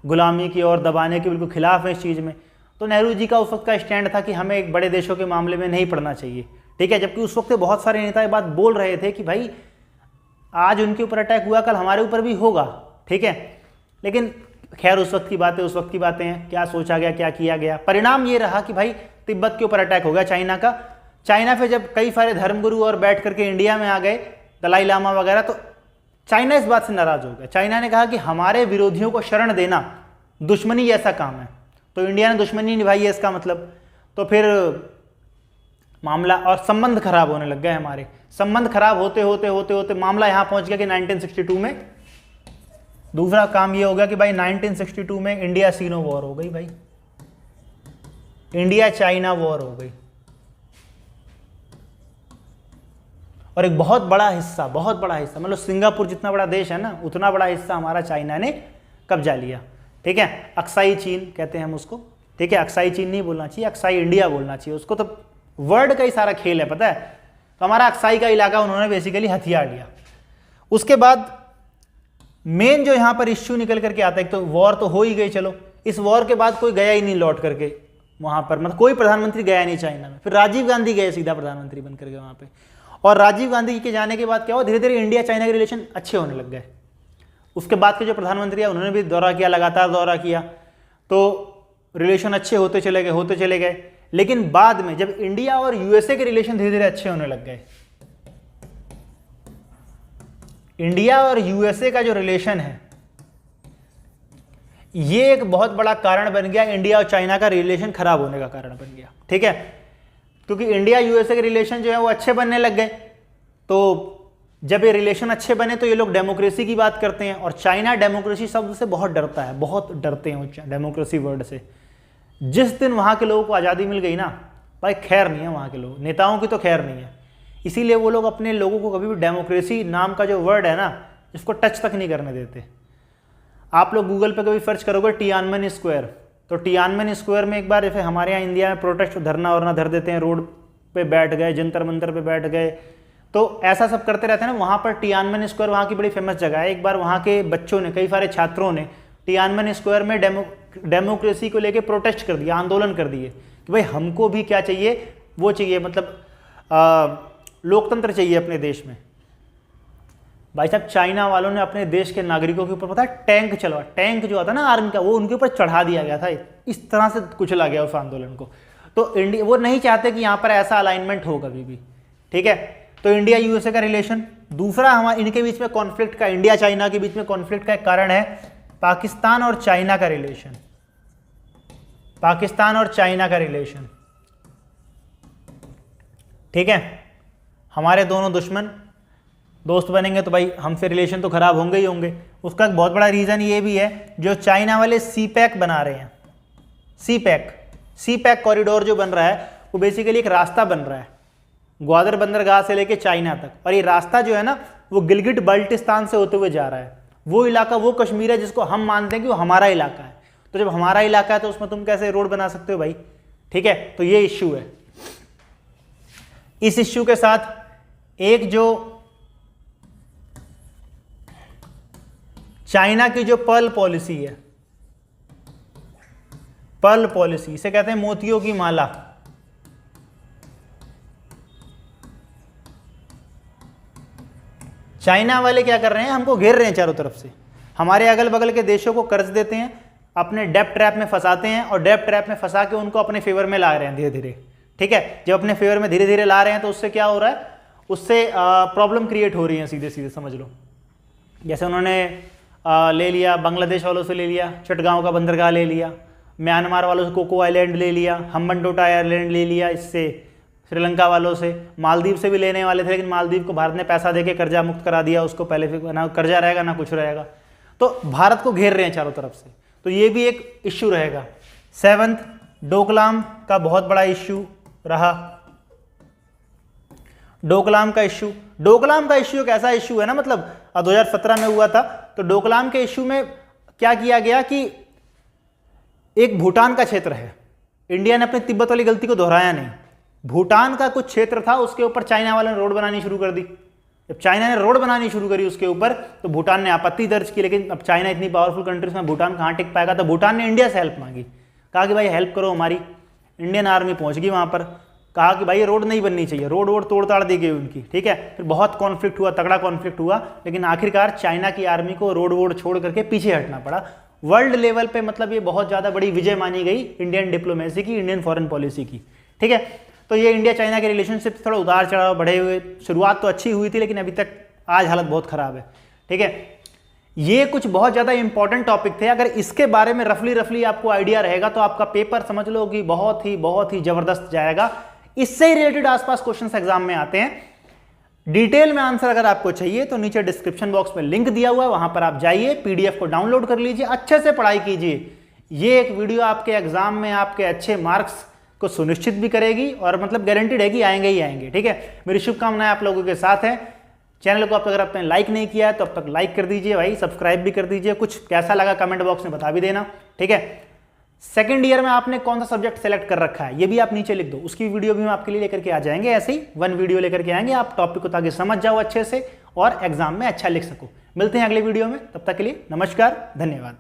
गुलामी की और दबाने के बिल्कुल खिलाफ हैं इस चीज़ में। तो नेहरू जी का उस वक्त का स्टैंड था कि हमें एक बड़े देशों के मामले में नहीं पढ़ना चाहिए। ठीक है, जबकि उस वक्त बहुत सारे नेता ये बात बोल रहे थे कि भाई आज उनके ऊपर अटैक हुआ, कल हमारे ऊपर भी होगा। ठीक है, लेकिन खैर उस वक्त की बातें उस वक्त की बातें हैं, क्या सोचा गया क्या किया गया। परिणाम ये रहा कि भाई तिब्बत के ऊपर अटैक हो गया चाइना का। चाइना पे जब कई सारे धर्मगुरु और बैठ करके इंडिया में आ गए, दलाई लामा वगैरह, तो चाइना इस बात से नाराज हो गया। चाइना ने कहा कि हमारे विरोधियों को शरण देना दुश्मनी जैसा काम है, तो इंडिया ने दुश्मनी निभाई है इसका मतलब। तो फिर मामला और संबंध खराब होने लग गए हमारे। संबंध खराब होते होते होते होते मामला यहाँ पहुँच गया कि 1962 में दूसरा काम ये हो गया कि भाई 1962 में इंडिया सीनो वॉर हो गई, भाई इंडिया चाइना वॉर हो गई और एक बहुत बड़ा हिस्सा मतलब सिंगापुर जितना बड़ा देश है ना, उतना बड़ा हिस्सा हमारा चाइना ने कब्जा लिया। ठीक है, अक्साई चीन कहते हैं हम उसको। ठीक है, अक्साई चीन नहीं बोलना चाहिए, अक्साई इंडिया बोलना चाहिए उसको, तो वर्ड का ही सारा खेल है, पता है। तो हमारा अक्साई का इलाका उन्होंने बेसिकली हथियार लिया। उसके बाद मेन जो यहाँ पर इश्यू निकल करके आता है, एक तो वॉर तो हो ही गई, चलो इस वॉर के बाद कोई गया ही नहीं लौट करके वहाँ पर, मतलब कोई प्रधानमंत्री गया नहीं चाइना में। फिर राजीव गांधी गए सीधा प्रधानमंत्री बन करके वहाँ पे, और राजीव गांधी के जाने के बाद क्या हुआ, धीरे धीरे इंडिया चाइना के रिलेशन अच्छे होने लग गए। उसके बाद के जो प्रधानमंत्री है उन्होंने भी दौरा किया, लगातार दौरा किया, तो रिलेशन अच्छे होते चले गए। लेकिन बाद में जब इंडिया और यूएसए के रिलेशन धीरे धीरे अच्छे होने लग गए, इंडिया और यूएसए का जो रिलेशन है ये एक बहुत बड़ा कारण बन गया, इंडिया और चाइना का रिलेशन खराब होने का कारण बन गया। ठीक है, क्योंकि इंडिया यूएसए के रिलेशन जो है वो अच्छे बनने लग गए। तो जब ये रिलेशन अच्छे बने तो ये लोग डेमोक्रेसी की बात करते हैं, और चाइना डेमोक्रेसी शब्द से बहुत डरता है, बहुत डरते हैं डेमोक्रेसी वर्ड से। जिस दिन वहाँ के लोगों को आज़ादी मिल गई ना भाई, खैर नहीं है वहाँ के लोग, नेताओं की तो खैर नहीं है। इसीलिए वो लोग अपने लोगों को कभी भी डेमोक्रेसी नाम का जो वर्ड है ना, इसको टच तक नहीं करने देते। आप लोग गूगल पे कभी सर्च करोगे टियानमेन स्क्वायर, तो टियानमेन स्क्वायर में एक बार जैसे हमारे यहाँ इंडिया में प्रोटेस्ट धरना वरना धर देते हैं, रोड पे बैठ गए, जंतर मंतर पे बैठ गए, तो ऐसा सब करते रहते हैं ना। वहाँ पर टियानमेन स्क्वायर वहाँ की बड़ी फेमस जगह है। एक बार वहाँ के बच्चों ने, कई सारे छात्रों ने टियानमेन स्क्वायर में डेमोक्रेसी को लेके प्रोटेस्ट कर दिया, आंदोलन कर दिए कि भाई हमको भी क्या चाहिए, वो चाहिए, मतलब लोकतंत्र चाहिए अपने देश में। भाई साहब चाइना वालों ने अपने देश के नागरिकों के ऊपर पता है टैंक चलवा, टैंक जो आता है ना आर्मी का, वो उनके ऊपर चढ़ा दिया गया था। इस तरह से कुचला गया उस आंदोलन को। तो इंडिया वो नहीं चाहते कि यहाँ पर ऐसा अलाइनमेंट हो कभी भी। ठीक है, तो इंडिया यूएसए का रिलेशन। दूसरा हमारे इनके बीच में कॉन्फ्लिक्ट का, इंडिया चाइना के बीच में कॉन्फ्लिक्ट का एक कारण है पाकिस्तान और चाइना का रिलेशन। पाकिस्तान और चाइना का रिलेशन, ठीक है, हमारे दोनों दुश्मन दोस्त बनेंगे तो भाई हमसे रिलेशन तो खराब होंगे ही होंगे। उसका एक बहुत बड़ा रीज़न ये भी है, जो चाइना वाले सीपैक बना रहे हैं, सीपैक, सी पैक कॉरिडोर जो बन रहा है वो बेसिकली एक रास्ता बन रहा है ग्वादर बंदरगाह से लेके चाइना तक, और ये रास्ता जो है ना वो गिलगिट बाल्टिस्तान से होते हुए जा रहा है। वो इलाका, वो कश्मीर है जिसको हम मानते हैं कि वो हमारा इलाका है। तो जब हमारा इलाका है तो उसमें तुम कैसे रोड बना सकते हो भाई? ठीक है, तो ये इश्यू है। इस इश्यू के साथ एक जो चाइना की जो पर्ल पॉलिसी है, पर्ल पॉलिसी, इसे कहते हैं मोतियों की माला। चाइना वाले क्या कर रहे हैं? हमको घेर रहे हैं चारों तरफ से, हमारे अगल बगल के देशों को कर्ज देते हैं, अपने डेब्ट ट्रैप में फंसाते हैं, और डेब्ट ट्रैप में फंसा के उनको अपने फेवर में ला रहे हैं धीरे धीरे। ठीक है, जब अपने फेवर में धीरे धीरे ला रहे हैं तो उससे क्या हो रहा है? उससे प्रॉब्लम क्रिएट हो रही है, सीधे सीधे समझ लो। जैसे उन्होंने ले लिया, बांग्लादेश वालों से ले लिया, चटगांव का बंदरगाह ले लिया, म्यांमार वालों से कोको आइलैंड ले लिया, हम्बनटोटा आइलैंड ले लिया, इससे श्रीलंका वालों से, मालदीव से भी लेने वाले थे लेकिन मालदीव को भारत ने पैसा देके कर्जा मुक्त करा दिया उसको, पहले फिर ना कर्जा रहेगा ना कुछ रहेगा। तो भारत को घेर रहे हैं चारों तरफ से, तो ये भी एक इश्यू रहेगा। 7th, डोकलाम का बहुत बड़ा इश्यू रहा। डोकलाम का इश्यू, डोकलाम का इश्यू एक ऐसा इश्यू है ना, मतलब 2017 में हुआ था। तो डोकलाम के इश्यू में क्या किया गया कि एक भूटान का क्षेत्र है, इंडिया ने अपनी तिब्बत वाली गलती को दोहराया नहीं। भूटान का कुछ क्षेत्र था, उसके ऊपर चाइना वाले ने रोड बनानी शुरू कर दी। जब चाइना ने रोड बनानी शुरू करी उसके ऊपर, तो भूटान ने आपत्ति दर्ज की, लेकिन अब चाइना इतनी पावरफुल कंट्रीज में भूटान कहाँ टिक पाएगा? तो भूटान ने इंडिया से हेल्प मांगी, कहा कि भाई हेल्प करो हमारी। इंडियन आर्मी पहुंच गई वहां पर, कहा कि भाई ये रोड नहीं बननी चाहिए, रोड वोड तोड़ ताड़ दी गई उनकी। ठीक है, फिर बहुत कॉन्फ्लिक्ट हुआ, तगड़ा कॉन्फ्लिक्ट हुआ, लेकिन आखिरकार चाइना की आर्मी को रोड वोड छोड़ करके पीछे हटना पड़ा। वर्ल्ड लेवल पे मतलब ये बहुत ज़्यादा बड़ी विजय मानी गई इंडियन डिप्लोमेसी की, इंडियन फॉरेन पॉलिसी की। ठीक है, तो ये इंडिया चाइना के रिलेशनशिप थोड़ा उतार चढ़ाव बढ़े हुए, शुरुआत तो अच्छी हुई थी लेकिन अभी तक आज हालत बहुत ख़राब है। ठीक है, ये कुछ बहुत ज़्यादा इंपॉर्टेंट टॉपिक थे। अगर इसके बारे में रफली आपको आइडिया रहेगा तो आपका पेपर समझ लो कि बहुत ही ज़बरदस्त जाएगा। इससे ही रिलेटेड आसपास क्वेश्चंस एग्जाम में आते हैं। डिटेल में आंसर अगर आपको चाहिए तो नीचे डिस्क्रिप्शन बॉक्स में लिंक दिया हुआ है, वहां पर आप जाइए, पीडीएफ को डाउनलोड कर लीजिए, अच्छे से पढ़ाई कीजिए। ये एक वीडियो आपके एग्जाम में आपके अच्छे मार्क्स को सुनिश्चित भी करेगी और मतलब गारंटीड है कि आएंगे ही आएंगे। ठीक है, मेरी शुभकामनाएं आप लोगों के साथ है। चैनल को अगर आपने लाइक नहीं किया है तो अब तक लाइक कर दीजिए भाई, सब्सक्राइब भी कर दीजिए। कुछ कैसा लगा कमेंट बॉक्स में बता भी देना। ठीक है, सेकंड ईयर में आपने कौन सा सब्जेक्ट सेलेक्ट कर रखा है ये भी आप नीचे लिख दो, उसकी वीडियो भी हम आपके लिए लेकर के आ जाएंगे। ऐसे ही 1 वीडियो लेकर के आएंगे आप टॉपिक को, ताकि समझ जाओ अच्छे से और एग्जाम में अच्छा लिख सको। मिलते हैं अगले वीडियो में, तब तक के लिए नमस्कार, धन्यवाद।